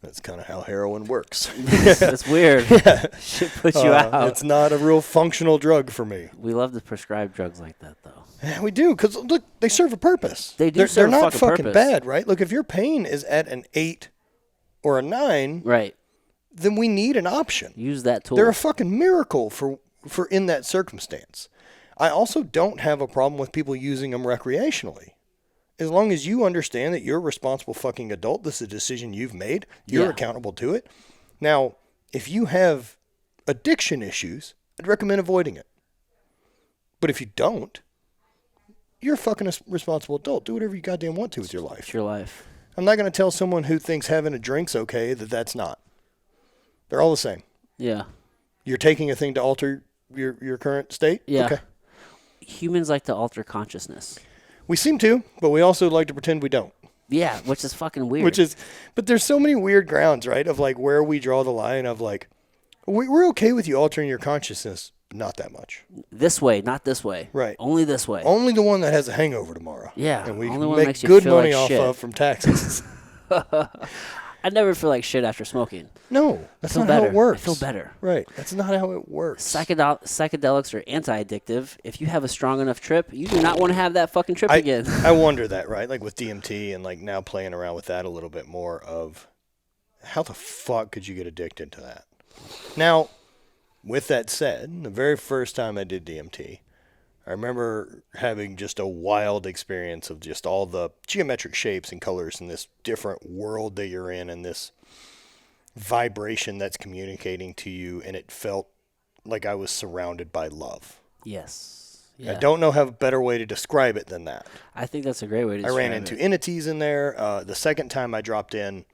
Speaker 1: That's kind of how heroin works.
Speaker 2: That's weird.
Speaker 1: Yeah.
Speaker 2: Should put you out.
Speaker 1: It's not a real functional drug for me.
Speaker 2: We love to prescribe drugs like that, though.
Speaker 1: Yeah, we do, because, look, they serve a purpose.
Speaker 2: They do serve a
Speaker 1: They're not fucking
Speaker 2: purpose.
Speaker 1: bad, right? Look, if your pain is at an 8 or a 9,
Speaker 2: right,
Speaker 1: then we need an option.
Speaker 2: Use that tool.
Speaker 1: They're a fucking miracle for in that circumstance. I also don't have a problem with people using them recreationally. As long as you understand that you're a responsible fucking adult, this is a decision you've made, you're accountable to it. Now, if you have addiction issues, I'd recommend avoiding it. But if you don't, you're a fucking responsible adult. Do whatever you goddamn want to with your life.
Speaker 2: It's your life.
Speaker 1: I'm not going to tell someone who thinks having a drink's okay that that's not. They're all the same.
Speaker 2: Yeah.
Speaker 1: You're taking a thing to alter your current state?
Speaker 2: Yeah.
Speaker 1: Okay.
Speaker 2: Humans like to alter consciousness.
Speaker 1: We seem to, but we also like to pretend we don't.
Speaker 2: Yeah, which is fucking weird.
Speaker 1: But there's so many weird grounds, right? Of like where we draw the line of like, we're okay with you altering your consciousness. Not that much.
Speaker 2: This way, not this way.
Speaker 1: Right.
Speaker 2: Only this way.
Speaker 1: Only the one that has a hangover tomorrow.
Speaker 2: Yeah.
Speaker 1: And we
Speaker 2: only
Speaker 1: can
Speaker 2: one
Speaker 1: make
Speaker 2: makes you
Speaker 1: good
Speaker 2: feel
Speaker 1: money
Speaker 2: like
Speaker 1: off
Speaker 2: shit.
Speaker 1: of from taxes.
Speaker 2: I never feel like shit after smoking.
Speaker 1: No, that's not
Speaker 2: better.
Speaker 1: how it works.
Speaker 2: I feel better.
Speaker 1: Right. That's not how it works.
Speaker 2: Psychedelics are anti-addictive. If you have a strong enough trip, you do not want to have that fucking trip again.
Speaker 1: I wonder that, right? Like with DMT and like now playing around with that a little bit more of how the fuck could you get addicted to that? Now, with that said, the very first time I did DMT, I remember having just a wild experience of just all the geometric shapes and colors in this different world that you're in and this vibration that's communicating to you, and it felt like I was surrounded by love.
Speaker 2: Yes. Yeah.
Speaker 1: I don't know how a better way to describe it than that.
Speaker 2: I think that's a great way to describe it.
Speaker 1: I ran into entities in there. The second time I dropped in,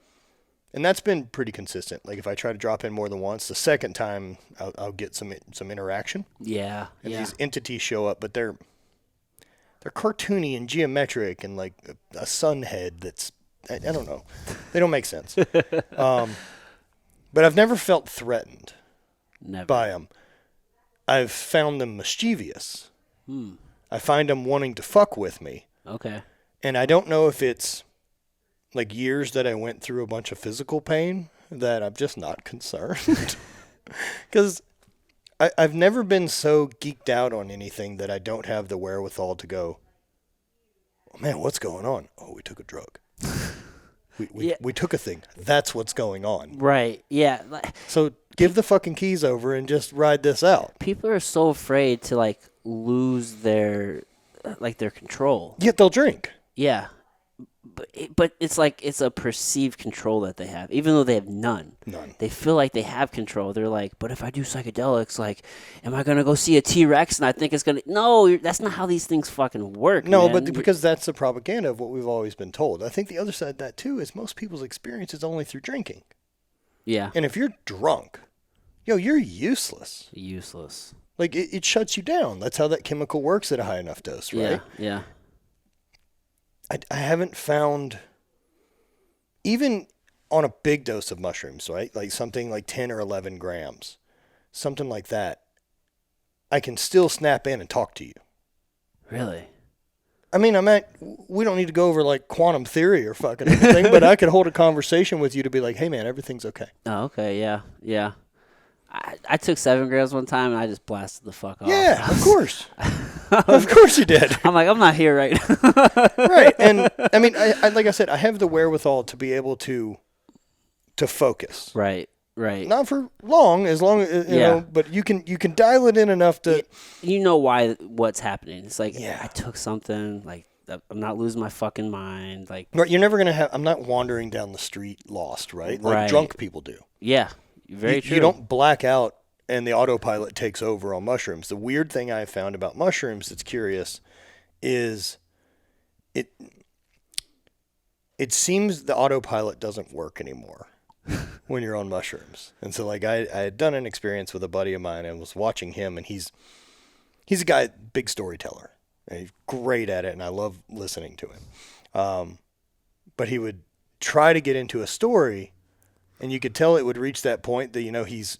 Speaker 1: and that's been pretty consistent. Like if I try to drop in more than once, the second time I'll get some interaction.
Speaker 2: Yeah.
Speaker 1: And these entities show up, but they're cartoony and geometric and like a sun head that's, I don't know. They don't make sense. But I've never felt threatened by them. I've found them mischievous. I find them wanting to fuck with me.
Speaker 2: Okay.
Speaker 1: And I don't know if it's like years that I went through a bunch of physical pain that I'm just not concerned. Because I've never been so geeked out on anything that I don't have the wherewithal to go, oh, man, what's going on? Oh, we took a drug. We took a thing. That's what's going on.
Speaker 2: Right. Yeah.
Speaker 1: So give the fucking keys over and just ride this out.
Speaker 2: People are so afraid to like lose their control.
Speaker 1: Yet they'll drink.
Speaker 2: Yeah. But it's like it's a perceived control that they have, even though they have none.
Speaker 1: None.
Speaker 2: They feel like they have control. They're like, but if I do psychedelics, like, am I going to go see a T-Rex and I think it's going to... No, that's not how these things fucking work,
Speaker 1: No,
Speaker 2: man.
Speaker 1: but because that's the propaganda of what we've always been told. I think the other side of that, too, is most people's experience is only through drinking.
Speaker 2: Yeah.
Speaker 1: And if you're drunk, you're useless.
Speaker 2: Useless.
Speaker 1: Like, it shuts you down. That's how that chemical works at a high enough dose, right?
Speaker 2: Yeah.
Speaker 1: I haven't found, even on a big dose of mushrooms, right? Like something like 10 or 11 grams, something like that, I can still snap in and talk to you.
Speaker 2: Really?
Speaker 1: I mean, we don't need to go over like quantum theory or fucking anything, but I could hold a conversation with you to be like, hey man, everything's okay.
Speaker 2: Oh, okay. Yeah. I took 7 grams one time and I just blasted the fuck off.
Speaker 1: Yeah, of course. Of course you did.
Speaker 2: I'm like, I'm not here right now.
Speaker 1: Right. And I mean, I like I said, I have the wherewithal to be able to focus.
Speaker 2: Right.
Speaker 1: Not for long, as long as, you know, but you can dial it in enough to.
Speaker 2: You know what's happening. It's like,
Speaker 1: Yeah.
Speaker 2: I took something, like, I'm not losing my fucking mind. Like,
Speaker 1: You're never going to have, I'm not wandering down the street lost, right? Like
Speaker 2: Right.
Speaker 1: drunk people do.
Speaker 2: yeah, very true.
Speaker 1: You don't black out and the autopilot takes over on mushrooms. The weird thing I found about mushrooms that's curious is it seems the autopilot doesn't work anymore when you're on mushrooms. And so like I had done an experience with a buddy of mine and was watching him, and he's a guy, big storyteller, and he's great at it, and I love listening to him. But he would try to get into a story, and you could tell it would reach that point that, you know, he's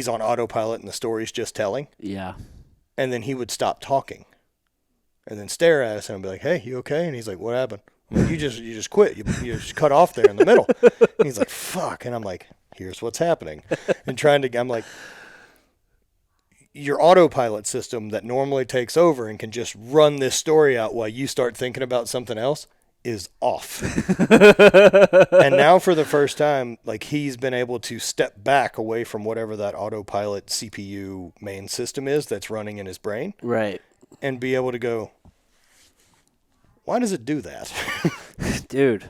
Speaker 1: on autopilot and the story's just telling.
Speaker 2: Yeah.
Speaker 1: And then he would stop talking and then stare at us and I'd be like, hey, you okay? And he's like, what happened? I'm like, you just quit. You just cut off there in the middle. And he's like, fuck. And I'm like, here's what's happening. And I'm like, your autopilot system that normally takes over and can just run this story out while you start thinking about something else is off. And now for the first time, like, he's been able to step back away from whatever that autopilot CPU main system is that's running in his brain.
Speaker 2: Right.
Speaker 1: And be able to go, why does it do that?
Speaker 2: Dude.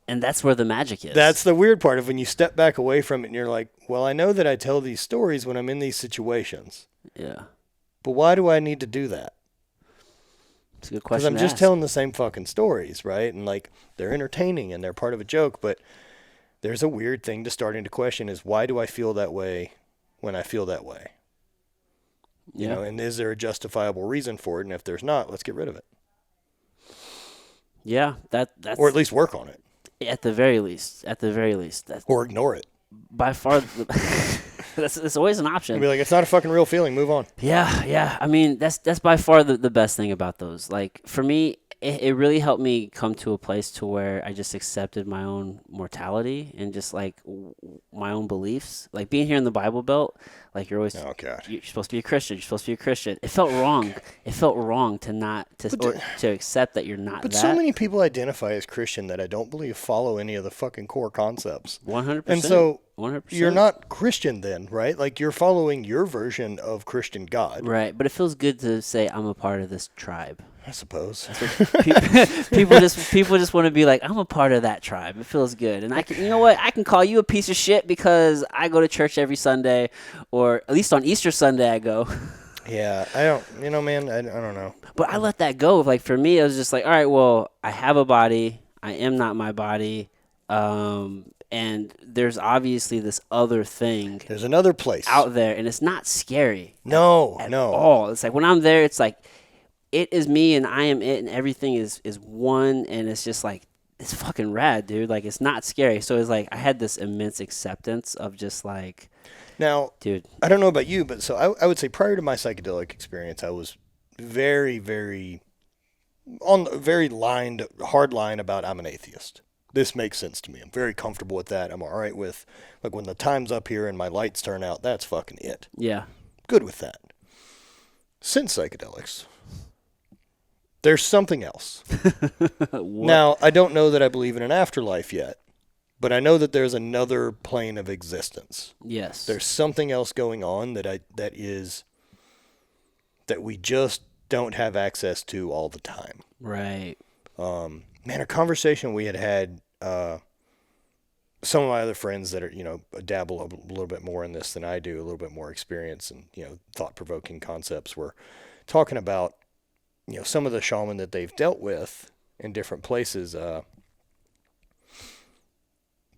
Speaker 2: And that's where the magic is.
Speaker 1: That's the weird part of when you step back away from it and you're like, well, I know that I tell these stories when I'm in these situations.
Speaker 2: Yeah.
Speaker 1: But why do I need to do that?
Speaker 2: It's a good
Speaker 1: Because
Speaker 2: question.
Speaker 1: I'm just telling the same fucking stories, right? And like they're entertaining and they're part of a joke, but there's a weird thing to starting to question is why do I feel that way when I feel that way? You know, and is there a justifiable reason for it? And if there's not, let's get rid of it.
Speaker 2: Yeah, that's
Speaker 1: or at least work on it.
Speaker 2: At the very least.
Speaker 1: Or ignore it.
Speaker 2: By far, that's always an option.
Speaker 1: I'd be like, it's not a fucking real feeling. Move on.
Speaker 2: Yeah. I mean, that's by far the best thing about those. Like for me, it really helped me come to a place to where I just accepted my own mortality and just like my own beliefs. Like being here in the Bible Belt, like you're always, you're supposed to be a Christian. You're supposed to be a Christian. It felt wrong. It felt wrong to not to accept that you're not.
Speaker 1: But so many people identify as Christian that I don't believe follow any of the fucking core concepts.
Speaker 2: 100%.
Speaker 1: And so
Speaker 2: 100%.
Speaker 1: You're not Christian then, right? Like you're following your version of Christian God.
Speaker 2: Right, but it feels good to say I'm a part of this tribe.
Speaker 1: I suppose.
Speaker 2: People just want to be like, I'm a part of that tribe. It feels good. And I can, you know what? I can call you a piece of shit because I go to church every Sunday, or at least on Easter Sunday I go.
Speaker 1: Yeah, I don't, man, I don't know.
Speaker 2: But I let that go. Like for me, it was just like, all right, well, I have a body. I am not my body. And there's obviously this other thing.
Speaker 1: There's another place
Speaker 2: out there, and it's not scary.
Speaker 1: No.
Speaker 2: At all. It's like when I'm there, it's like it is me and I am it, and everything is one, and it's just like it's fucking rad, dude. Like it's not scary. So it's like I had this immense acceptance of just like.
Speaker 1: Now,
Speaker 2: dude,
Speaker 1: I don't know about you, but so I would say prior to my psychedelic experience, I was very, very on the very hard line about I'm an atheist. This makes sense to me. I'm very comfortable with that. I'm all right with, like, when the time's up here and my lights turn out, that's fucking it.
Speaker 2: Yeah.
Speaker 1: Good with that. Since psychedelics, there's something else. Now, I don't know that I believe in an afterlife yet, but I know that there's another plane of existence.
Speaker 2: Yes.
Speaker 1: There's something else going on that we just don't have access to all the time.
Speaker 2: Right.
Speaker 1: Man, a conversation we had some of my other friends that are, dabble a little bit more in this than I do, a little bit more experience and, thought-provoking concepts, were talking about, some of the shaman that they've dealt with in different places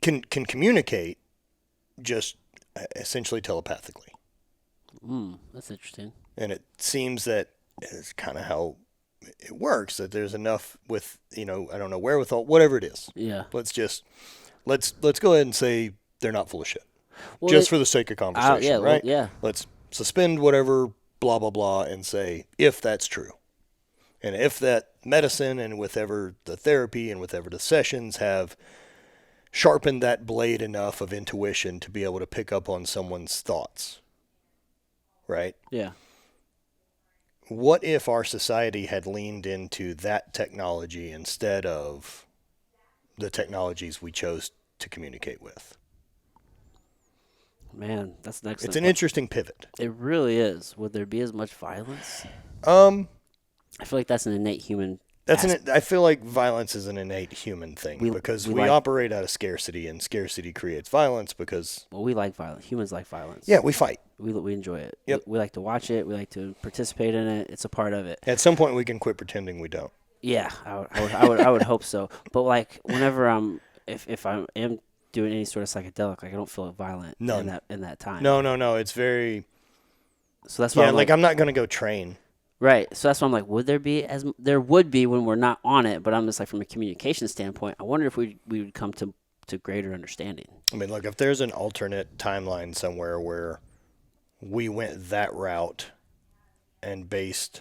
Speaker 1: can communicate just essentially telepathically.
Speaker 2: That's interesting.
Speaker 1: And it seems that it's kind of how it works, that there's enough with, I don't know, wherewithal, whatever it is.
Speaker 2: Yeah.
Speaker 1: Let's go ahead and say they're not full of shit. Well, just for the sake of conversation, right?
Speaker 2: Well, yeah.
Speaker 1: Let's suspend whatever blah, blah, blah and say, if that's true. And if that medicine and with ever the therapy and with ever the sessions have sharpened that blade enough of intuition to be able to pick up on someone's thoughts, right?
Speaker 2: Yeah.
Speaker 1: What if our society had leaned into that technology instead of the technologies we chose to communicate with?
Speaker 2: Man, that's an excellent.
Speaker 1: It's an interesting pivot.
Speaker 2: It really is. Would there be as much violence? I feel like that's an innate human.
Speaker 1: I feel like violence is an innate human thing because we operate out of scarcity, and scarcity creates violence because.
Speaker 2: Well, we like violence. Humans like violence.
Speaker 1: Yeah, we fight.
Speaker 2: We enjoy it.
Speaker 1: Yep.
Speaker 2: We like to watch it. We like to participate in it. It's a part of it.
Speaker 1: At some point, we can quit pretending we don't.
Speaker 2: Yeah, I would hope so. But like whenever if I am doing any sort of psychedelic, like I don't feel violent in that time.
Speaker 1: No. It's very.
Speaker 2: So that's why.
Speaker 1: Yeah, I'm not gonna go train.
Speaker 2: Right. So that's why I'm like, there would be when we're not on it, but I'm just like from a communication standpoint, I wonder if we would come to greater understanding.
Speaker 1: I mean, look, if there's an alternate timeline somewhere where we went that route and based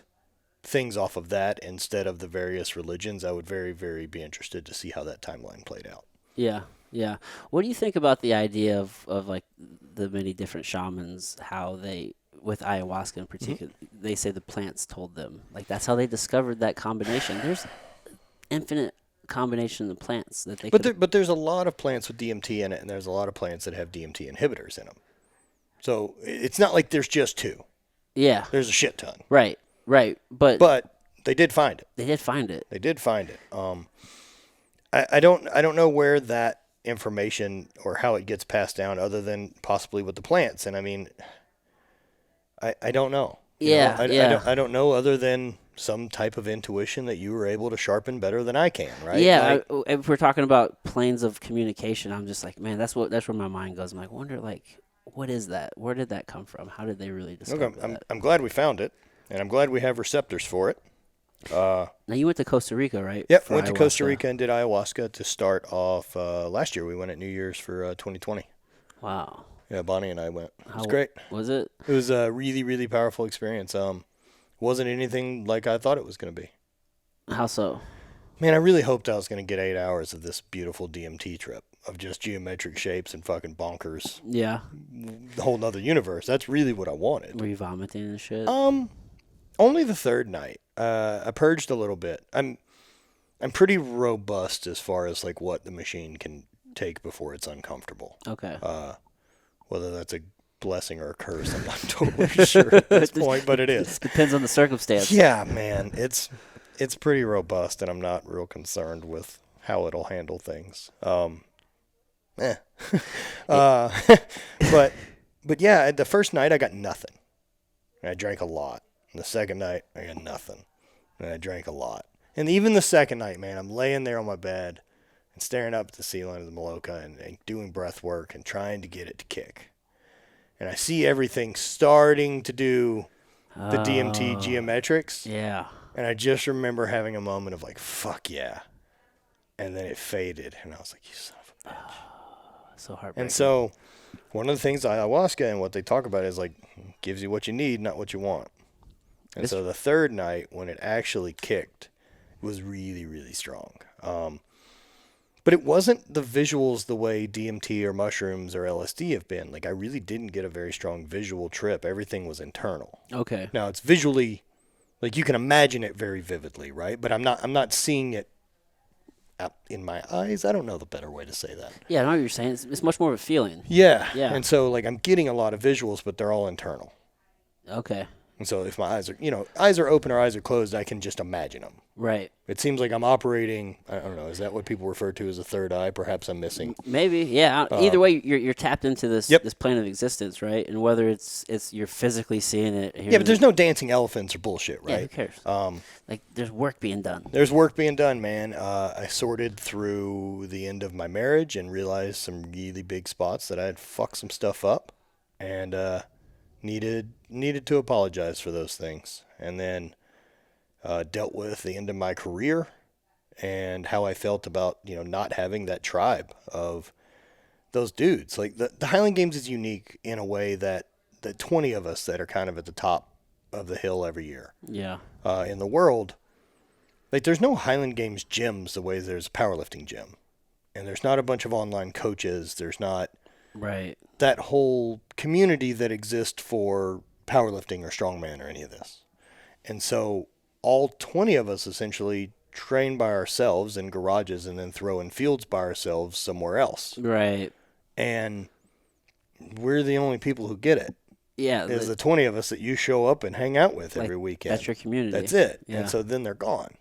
Speaker 1: things off of that instead of the various religions, I would very, very be interested to see how that timeline played out.
Speaker 2: Yeah. Yeah. What do you think about the idea of like the many different shamans, how they, with ayahuasca in particular, they say the plants told them. Like, that's how they discovered that combination. There's infinite combination of plants that they
Speaker 1: But there's a lot of plants with DMT in it, and there's a lot of plants that have DMT inhibitors in them. So it's not like there's just two.
Speaker 2: Yeah.
Speaker 1: There's a shit ton.
Speaker 2: Right. But
Speaker 1: they did find it.
Speaker 2: They did find it.
Speaker 1: I don't know where that information or how it gets passed down other than possibly with the plants. And I mean, I don't know.
Speaker 2: I
Speaker 1: don't know other than some type of intuition that you were able to sharpen better than I can, right?
Speaker 2: Yeah, if we're talking about planes of communication, I'm just like, man, that's where my mind goes. I'm like, wonder, like, what is that? Where did that come from? How did they really discover that?
Speaker 1: I'm glad we found it, and I'm glad we have receptors for it.
Speaker 2: Now, you went to Costa Rica, right?
Speaker 1: Yep, went to Costa Rica and did ayahuasca to start off last year. We went at New Year's for 2020.
Speaker 2: Wow.
Speaker 1: Yeah, Bonnie and I went. It was great.
Speaker 2: Was it?
Speaker 1: It was a really, really powerful experience. Wasn't anything like I thought it was going to be.
Speaker 2: How so?
Speaker 1: Man, I really hoped I was going to get 8 hours of this beautiful DMT trip of just geometric shapes and fucking bonkers.
Speaker 2: Yeah.
Speaker 1: The whole nother universe. That's really what I wanted.
Speaker 2: Were you vomiting and shit?
Speaker 1: Only the third night. I purged a little bit. I'm pretty robust as far as like what the machine can take before it's uncomfortable.
Speaker 2: Okay.
Speaker 1: Whether that's a blessing or a curse, I'm not totally sure at this point, but it is.
Speaker 2: Depends on the circumstance.
Speaker 1: Yeah, man, it's pretty robust, and I'm not real concerned with how it'll handle things. But yeah, the first night I got nothing. I drank a lot. And the second night I got nothing, and I drank a lot. And even the second night, man, I'm laying there on my bed and staring up at the ceiling of the Maloka and doing breath work and trying to get it to kick. And I see everything starting to do the DMT geometrics.
Speaker 2: Yeah.
Speaker 1: And I just remember having a moment of like, fuck yeah. And then it faded. And I was like, you son of a bitch.
Speaker 2: So heartbreaking.
Speaker 1: And so one of the things ayahuasca and what they talk about is like, gives you what you need, not what you want. And so the third night, when it actually kicked, was really, really strong. But it wasn't the visuals the way DMT or mushrooms or LSD have been. Like, I really didn't get a very strong visual trip. Everything was internal.
Speaker 2: Okay.
Speaker 1: Now, it's visually, like, you can imagine it very vividly, right? But I'm not seeing it in my eyes. I don't know the better way to say that.
Speaker 2: Yeah, I know what you're saying. It's much more of a feeling.
Speaker 1: Yeah.
Speaker 2: Yeah.
Speaker 1: And so, like, I'm getting a lot of visuals, but they're all internal.
Speaker 2: Okay.
Speaker 1: And so if my eyes are open or eyes are closed, I can just imagine them.
Speaker 2: Right.
Speaker 1: It seems like I'm operating, I don't know, is that what people refer to as a third eye? Perhaps I'm missing.
Speaker 2: Maybe, yeah. Either way, you're tapped into this
Speaker 1: Yep.
Speaker 2: this plane of existence, right? And whether it's you're physically seeing it.
Speaker 1: Yeah, but there's no dancing elephants or bullshit, right?
Speaker 2: Yeah, who cares? Like, there's work being done.
Speaker 1: There's work being done, man. I sorted through the end of my marriage and realized some really big spots that I had fucked some stuff up, and needed to apologize for those things. And then dealt with the end of my career and how I felt about, not having that tribe of those dudes. Like the Highland Games is unique in a way that the 20 of us that are kind of at the top of the hill every year.
Speaker 2: Yeah.
Speaker 1: In the world, like there's no Highland Games gyms the way there's a powerlifting gym. And there's not a bunch of online coaches. There's not
Speaker 2: Right.
Speaker 1: that whole community that exists for powerlifting or strongman or any of this. And so all 20 of us essentially train by ourselves in garages and then throw in fields by ourselves somewhere else.
Speaker 2: Right.
Speaker 1: And we're the only people who get it.
Speaker 2: Yeah.
Speaker 1: There's the 20 of us that you show up and hang out with every weekend.
Speaker 2: That's your community.
Speaker 1: That's it.
Speaker 2: Yeah.
Speaker 1: And so then they're gone.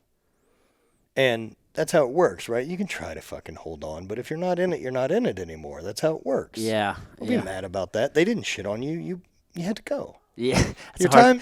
Speaker 1: And that's how it works, right? You can try to fucking hold on, but if you're not in it, you're not in it anymore. That's how it works.
Speaker 2: Yeah.
Speaker 1: Don't be mad about that. They didn't shit on you. You had to go.
Speaker 2: Yeah.
Speaker 1: Your time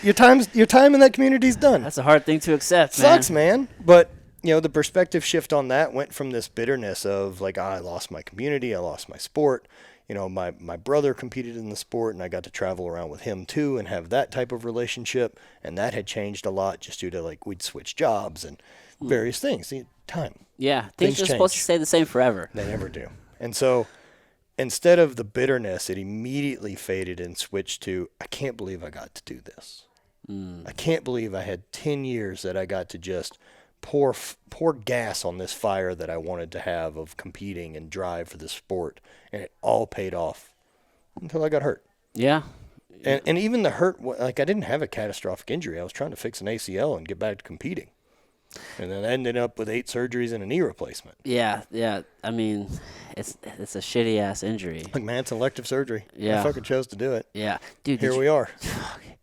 Speaker 1: in that community's done.
Speaker 2: That's a hard thing to accept,
Speaker 1: Sucks, man. But the perspective shift on that went from this bitterness of like, I lost my community, I lost my sport. My brother competed in the sport, and I got to travel around with him too and have that type of relationship. And that had changed a lot just due to like we'd switch jobs and various things. See, time.
Speaker 2: Yeah, things are supposed to stay the same forever.
Speaker 1: They never do. And so instead of the bitterness, it immediately faded and switched to, I can't believe I got to do this. I can't believe I had 10 years that I got to just pour gas on this fire that I wanted to have of competing and drive for the sport. And it all paid off until I got hurt.
Speaker 2: Yeah.
Speaker 1: And even the hurt, like I didn't have a catastrophic injury. I was trying to fix an ACL and get back to competing. And then I ended up with 8 surgeries and a knee replacement.
Speaker 2: Yeah. I mean, it's a shitty ass injury.
Speaker 1: Like, man, it's elective surgery.
Speaker 2: Yeah.
Speaker 1: I fucking chose to do it.
Speaker 2: Yeah, dude.
Speaker 1: Here we are.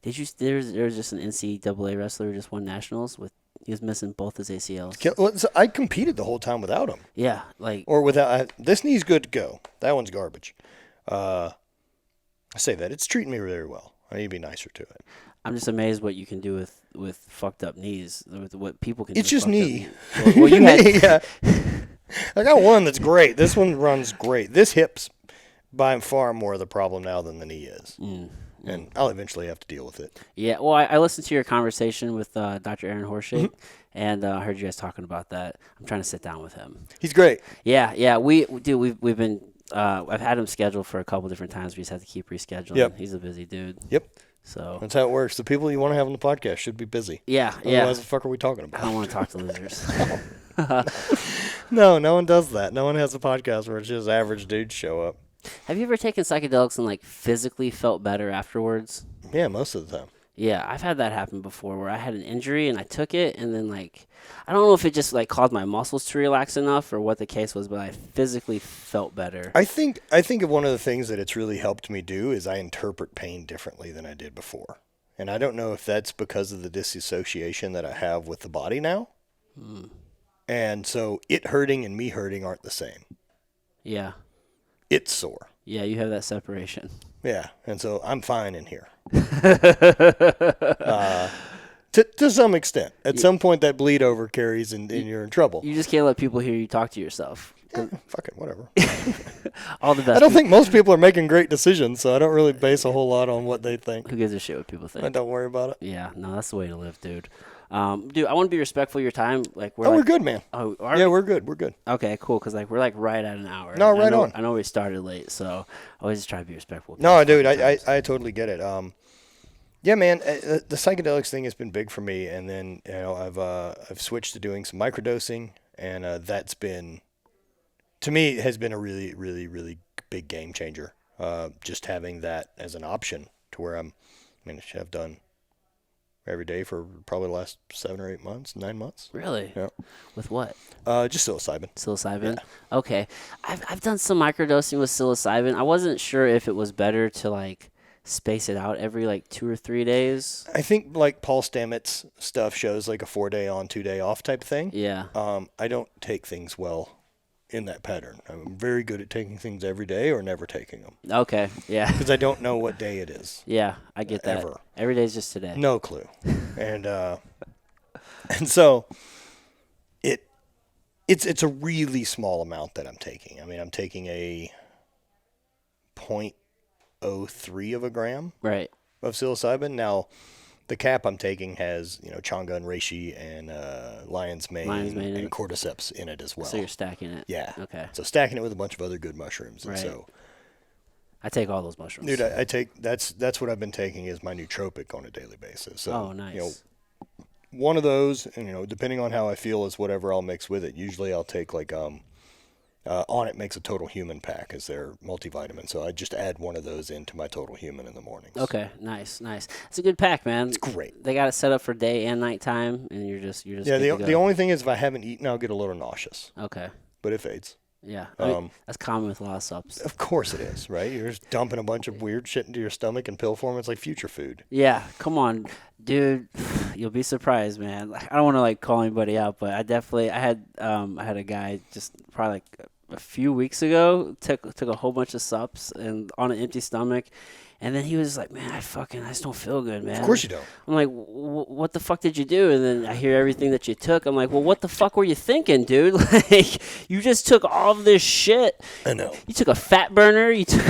Speaker 2: Did you? There was just an NCAA wrestler who just won nationals with. He was missing both his ACLs.
Speaker 1: Well, so I competed the whole time without him.
Speaker 2: Yeah, like
Speaker 1: or without. This knee's good to go. That one's garbage. I say that it's treating me very well. I need to be nicer to it.
Speaker 2: I'm just amazed what you can do with with fucked up knees, with what people can.
Speaker 1: It's
Speaker 2: do with
Speaker 1: just
Speaker 2: fucked up
Speaker 1: knee.
Speaker 2: knees. Well, you had.
Speaker 1: Yeah. I got one that's great. This one runs great. This hip's by far more of the problem now than the knee is. And I'll eventually have to deal with it.
Speaker 2: Yeah, well, I listened to your conversation with Dr. Aaron Horshake, and I heard you guys talking about that. I'm trying to sit down with him.
Speaker 1: He's great.
Speaker 2: Yeah, we've been I've had him scheduled for a couple different times. We just have to keep rescheduling.
Speaker 1: Yep.
Speaker 2: He's a busy dude.
Speaker 1: Yep.
Speaker 2: So
Speaker 1: that's how it works. The people you want to have on the podcast should be busy.
Speaker 2: Yeah.
Speaker 1: Otherwise, the fuck are we talking about?
Speaker 2: I don't want to talk to losers.
Speaker 1: No one does that. No one has a podcast where it's just average dudes show up.
Speaker 2: Have you ever taken psychedelics and like physically felt better afterwards?
Speaker 1: Yeah, most of the time.
Speaker 2: Yeah, I've had that happen before where I had an injury and I took it and then like I don't know if it just like caused my muscles to relax enough or what the case was, but I physically felt better.
Speaker 1: I think one of the things that it's really helped me do is I interpret pain differently than I did before. And I don't know if that's because of the disassociation that I have with the body now. And so it hurting and me hurting aren't the same.
Speaker 2: Yeah.
Speaker 1: It's sore.
Speaker 2: Yeah, you have that separation.
Speaker 1: Yeah, and so I'm fine in here. To some extent. At some point, that bleed over carries and you're in trouble.
Speaker 2: You just can't let people hear you talk to yourself.
Speaker 1: Yeah, fuck it, whatever.
Speaker 2: All the best.
Speaker 1: I don't think most people are making great decisions, so I don't really base a whole lot on what they think.
Speaker 2: Who gives a shit what people think?
Speaker 1: Don't worry about it.
Speaker 2: Yeah, no, that's the way to live, dude. Dude, I want to be respectful of your time. Like
Speaker 1: we're good, man.
Speaker 2: Oh,
Speaker 1: we're good. We're good.
Speaker 2: Okay, cool. Because like we're like right at an hour.
Speaker 1: No, right on.
Speaker 2: I know we started late, so I always just try to be respectful.
Speaker 1: No, dude, I totally get it. Yeah, man, the psychedelics thing has been big for me, and then I've switched to doing some microdosing, and that's been, to me, it has been a really, really, really big game changer. Just having that as an option to where I've done every day for probably the last 7 or 8 months, 9 months.
Speaker 2: Really?
Speaker 1: Yeah.
Speaker 2: With what?
Speaker 1: Just psilocybin.
Speaker 2: Psilocybin?
Speaker 1: Yeah.
Speaker 2: Okay. I've done some microdosing with psilocybin. I wasn't sure if it was better to like space it out every like 2 or 3 days.
Speaker 1: I think like Paul Stamets stuff shows like a 4-day on, 2-day off type thing.
Speaker 2: Yeah.
Speaker 1: I don't take things well in that pattern. I'm very good at taking things every day or never taking them.
Speaker 2: Okay, yeah.
Speaker 1: Because I don't know what day it is.
Speaker 2: Yeah, I get that.
Speaker 1: Ever.
Speaker 2: Every day's just today.
Speaker 1: No clue. And so it's a really small amount that I'm taking. I mean, I'm taking a 0.03 of a gram
Speaker 2: right.
Speaker 1: of psilocybin. Now, the cap I'm taking has, changa and reishi and lion's mane and cordyceps in it as well.
Speaker 2: So you're stacking it.
Speaker 1: Yeah.
Speaker 2: Okay.
Speaker 1: So stacking it with a bunch of other good mushrooms.
Speaker 2: Right.
Speaker 1: And so
Speaker 2: I take all those mushrooms.
Speaker 1: dude, I take that's what I've been taking is my nootropic on a daily basis. So
Speaker 2: nice.
Speaker 1: One of those, and depending on how I feel is whatever I'll mix with it. Usually I'll take like On It makes a Total Human pack as their multivitamin, so I just add one of those into my Total Human in the mornings.
Speaker 2: Okay, nice. It's a good pack, man.
Speaker 1: It's great.
Speaker 2: They got it set up for day and night time, and you're just
Speaker 1: yeah. The only thing is if I haven't eaten, I'll get a little nauseous.
Speaker 2: Okay.
Speaker 1: But it fades.
Speaker 2: Yeah, that's common with a lot of subs.
Speaker 1: Of course it is, right? You're just dumping a bunch of weird shit into your stomach in pill form. It's like future food.
Speaker 2: Yeah, come on, dude. You'll be surprised, man. I don't want to like call anybody out, but I had a guy just probably like a few weeks ago took a whole bunch of sups and on an empty stomach. And then he was like, man, I just don't feel good, man.
Speaker 1: Of course you don't.
Speaker 2: I'm like, what the fuck did you do? And then I hear everything that you took. I'm like, well, what the fuck were you thinking, dude? Like, you just took all of this shit.
Speaker 1: I know.
Speaker 2: You took a fat burner. You took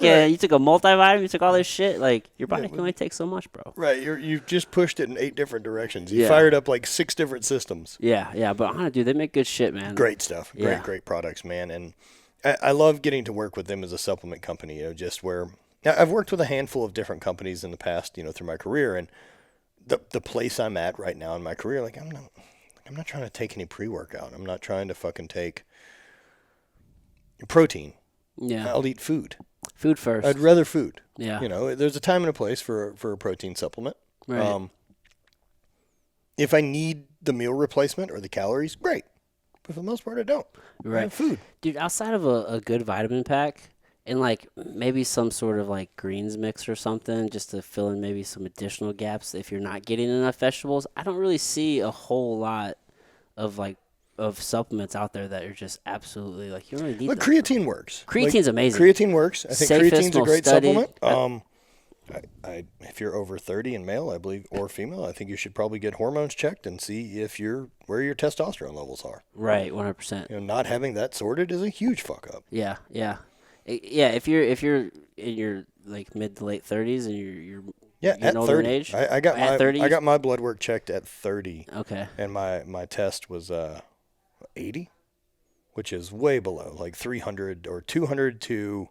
Speaker 2: you took a multivitamin. You took all this shit. Like, your body can only take so much, bro.
Speaker 1: Right. You've just pushed it in 8 different directions. You fired up like 6 different systems.
Speaker 2: Yeah. But honestly, dude, they make good shit, man.
Speaker 1: Great stuff. Great products, man. And I love getting to work with them as a supplement company, just where... Now, I've worked with a handful of different companies in the past, through my career, and the place I'm at right now in my career, like I'm not trying to take any pre-workout. I'm not trying to fucking take protein.
Speaker 2: Yeah.
Speaker 1: I'll eat food.
Speaker 2: Food first.
Speaker 1: I'd rather food.
Speaker 2: Yeah.
Speaker 1: There's a time and a place for a protein supplement.
Speaker 2: Right.
Speaker 1: If I need the meal replacement or the calories, great. But for the most part, I don't.
Speaker 2: Right.
Speaker 1: I have food.
Speaker 2: Dude, outside of a good vitamin pack, and like maybe some sort of like greens mix or something just to fill in maybe some additional gaps if you're not getting enough vegetables, I don't really see a whole lot of supplements out there that are just absolutely like you don't really need
Speaker 1: But
Speaker 2: them.
Speaker 1: Creatine works.
Speaker 2: Creatine's amazing.
Speaker 1: Creatine works. I think
Speaker 2: Safest,
Speaker 1: creatine's a great
Speaker 2: studied.
Speaker 1: supplement. If you're over 30 and male, I believe, or female, I think you should probably get hormones checked and see where your testosterone levels are.
Speaker 2: Right, 100%.
Speaker 1: Not having that sorted is a huge fuck up.
Speaker 2: Yeah. Yeah, if you're in your like mid to late 30s and you're
Speaker 1: at
Speaker 2: older
Speaker 1: 30.
Speaker 2: in age,
Speaker 1: I got my blood work checked at 30.
Speaker 2: Okay.
Speaker 1: And my test was 80, which is way below, like 300 or 200 to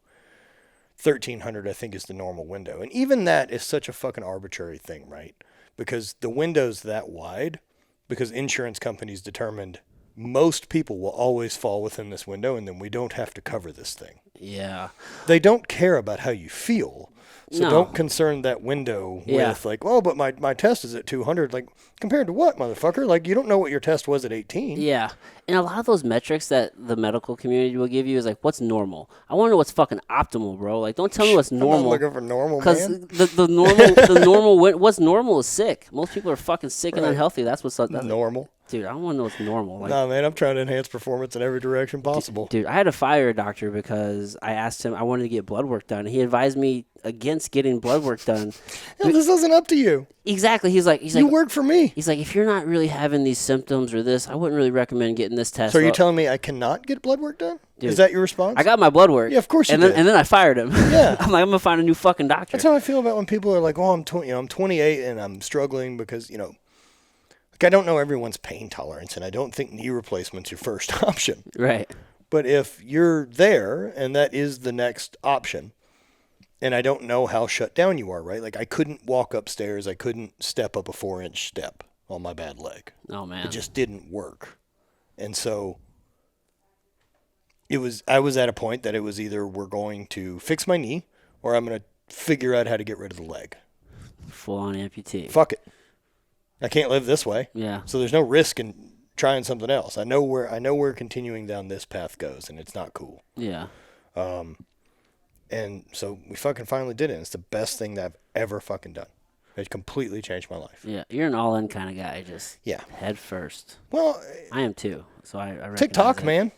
Speaker 1: 1,300, I think, is the normal window. And even that is such a fucking arbitrary thing, right? Because the window's that wide because insurance companies determined most people will always fall within this window, and then we don't have to cover this thing.
Speaker 2: Yeah.
Speaker 1: They don't care about how you feel. So don't concern that window with like, oh, but my test is at 200. Like, compared to what, motherfucker? Like, you don't know what your test was at 18.
Speaker 2: Yeah. And a lot of those metrics that the medical community will give you is like, what's normal? I want to know what's fucking optimal, bro. Like, don't tell me what's normal.
Speaker 1: I'm not looking for normal,
Speaker 2: because
Speaker 1: man.
Speaker 2: the normal, what's normal is sick. Most people are fucking sick and unhealthy. That's what's
Speaker 1: normal.
Speaker 2: Dude, I don't want to know what's normal. Like,
Speaker 1: nah, man, I'm trying to enhance performance in every direction possible.
Speaker 2: Dude, I had to fire a doctor because I asked him, I wanted to get blood work done. He advised me against getting blood work done.
Speaker 1: This isn't up to you.
Speaker 2: Exactly. He's like,
Speaker 1: you work for me.
Speaker 2: He's like, if you're not really having these symptoms or this, I wouldn't really recommend getting this test.
Speaker 1: So are you telling me I cannot get blood work done?
Speaker 2: Dude,
Speaker 1: is that your response?
Speaker 2: I got my blood work.
Speaker 1: Yeah, of course you
Speaker 2: did. And then I fired him.
Speaker 1: Yeah.
Speaker 2: I'm like, I'm going to find a new fucking doctor.
Speaker 1: That's how I feel about when people are like, oh, I'm 28 and I'm struggling because, I don't know everyone's pain tolerance, and I don't think knee replacement's your first option.
Speaker 2: Right.
Speaker 1: But if you're there and that is the next option, and I don't know how shut down you are, right? Like, I couldn't walk upstairs. I couldn't step up a 4-inch step on my bad leg.
Speaker 2: Oh, man.
Speaker 1: It just didn't work. And so I was at a point that it was either we're going to fix my knee or I'm going to figure out how to get rid of the leg.
Speaker 2: Full-on amputee.
Speaker 1: Fuck it. I can't live this way.
Speaker 2: Yeah.
Speaker 1: So there's no risk in trying something else. I know where continuing down this path goes, and it's not cool.
Speaker 2: Yeah.
Speaker 1: And so we fucking finally did it. It's the best thing that I've ever fucking done. It completely changed my life.
Speaker 2: Yeah. You're an all-in kind of guy. Just head first.
Speaker 1: Well,
Speaker 2: I am too. So I recognize
Speaker 1: TikTok,
Speaker 2: it.
Speaker 1: man.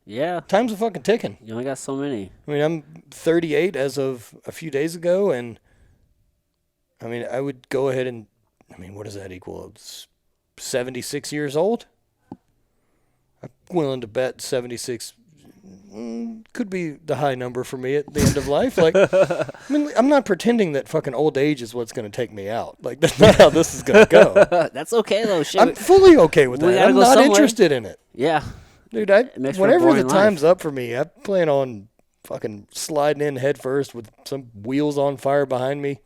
Speaker 2: Yeah.
Speaker 1: Time's a fucking ticking.
Speaker 2: You only got so many.
Speaker 1: I mean, I'm 38 as of a few days ago, and I mean, I would go ahead and what does that equal? It's 76 years old? I'm willing to bet 76 could be the high number for me at the end of life. Like, I'm not pretending that fucking old age is what's going to take me out. Like, that's not how this is going to go.
Speaker 2: That's okay, though. Shit.
Speaker 1: I'm fully okay with that. I'm not interested in it.
Speaker 2: Yeah.
Speaker 1: Dude, whenever the time's up for me, I plan on fucking sliding in head first with some wheels on fire behind me.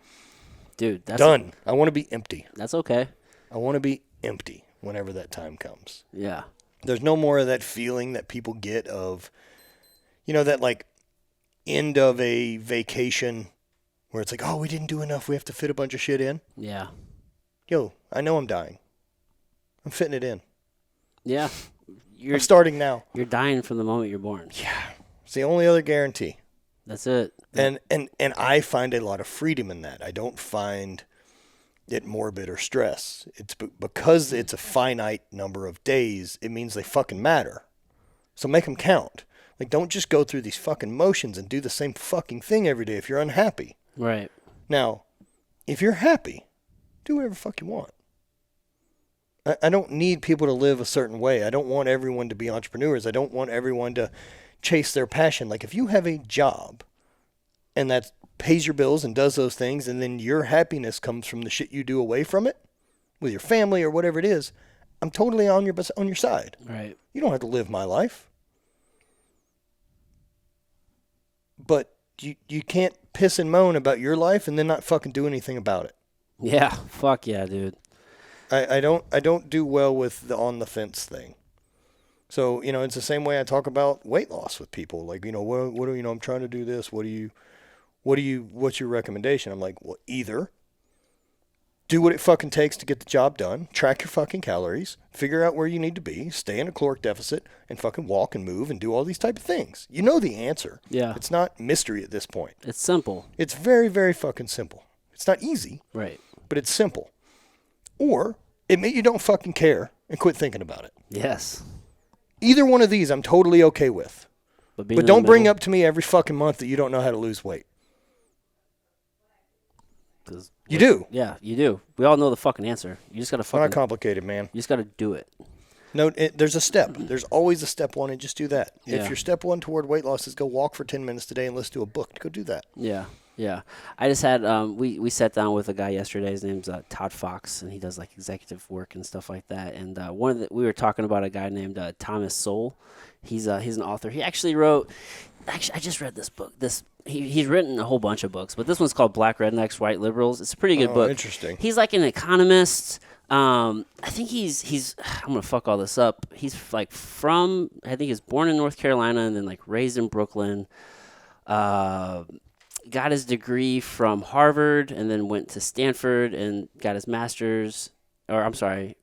Speaker 2: Dude, that's
Speaker 1: done. I want to be empty.
Speaker 2: That's okay.
Speaker 1: I want to be empty whenever that time comes.
Speaker 2: Yeah.
Speaker 1: There's no more of that feeling that people get of, that like end of a vacation where it's like, oh, we didn't do enough. We have to fit a bunch of shit in.
Speaker 2: Yeah.
Speaker 1: Yo, I know I'm dying. I'm fitting it in.
Speaker 2: Yeah.
Speaker 1: I'm starting now.
Speaker 2: You're dying from the moment you're born.
Speaker 1: Yeah. It's the only other guarantee.
Speaker 2: That's it.
Speaker 1: And I find a lot of freedom in that. I don't find it morbid or stress. It's because it's a finite number of days, it means they fucking matter. So make them count. Like, don't just go through these fucking motions and do the same fucking thing every day if you're unhappy.
Speaker 2: Right.
Speaker 1: Now, if you're happy, do whatever the fuck you want. I don't need people to live a certain way. I don't want everyone to be entrepreneurs. I don't want everyone to chase their passion. Like, if you have a job and that pays your bills and does those things, and then your happiness comes from the shit you do away from it with your family or whatever it is, I'm totally on your side.
Speaker 2: Right.
Speaker 1: You don't have to live my life. But you can't piss and moan about your life and then not fucking do anything about it.
Speaker 2: Yeah. Fuck yeah, dude.
Speaker 1: I don't do well with the on the fence thing. So, it's the same way I talk about weight loss with people. Like, I'm trying to do this. What's your recommendation? I'm like, well, either do what it fucking takes to get the job done, track your fucking calories, figure out where you need to be, stay in a caloric deficit, and fucking walk and move and do all these type of things. You know the answer.
Speaker 2: Yeah.
Speaker 1: It's not mystery at this point.
Speaker 2: It's simple.
Speaker 1: It's very, very fucking simple. It's not easy.
Speaker 2: Right.
Speaker 1: But it's simple. Or admit you don't fucking care and quit thinking about it.
Speaker 2: Yes.
Speaker 1: Either one of these I'm totally okay with. But don't bring up to me every fucking month that you don't know how to lose weight.
Speaker 2: 'Cause
Speaker 1: You do.
Speaker 2: Yeah, you do. We all know the fucking answer. You just gotta
Speaker 1: It's not complicated, man.
Speaker 2: You just gotta do it.
Speaker 1: No, there's a step. There's always a step one, and just do that.
Speaker 2: Yeah.
Speaker 1: If your step one toward weight loss is go walk for 10 minutes today and listen to a book, go do that.
Speaker 2: Yeah. Yeah. I just had we sat down with a guy yesterday. His name's Todd Fox, and he does like executive work and stuff like that. And we were talking about a guy named Thomas Sowell. He's an author. He actually wrote. Actually, I just read this book. He's written a whole bunch of books, but this one's called Black Rednecks, White Liberals. It's a pretty good book.
Speaker 1: Interesting.
Speaker 2: He's like an economist. I think he's I'm gonna fuck all this up. He's like I think he's born in North Carolina and then like raised in Brooklyn. Got his degree from Harvard and then went to Stanford and got his master's.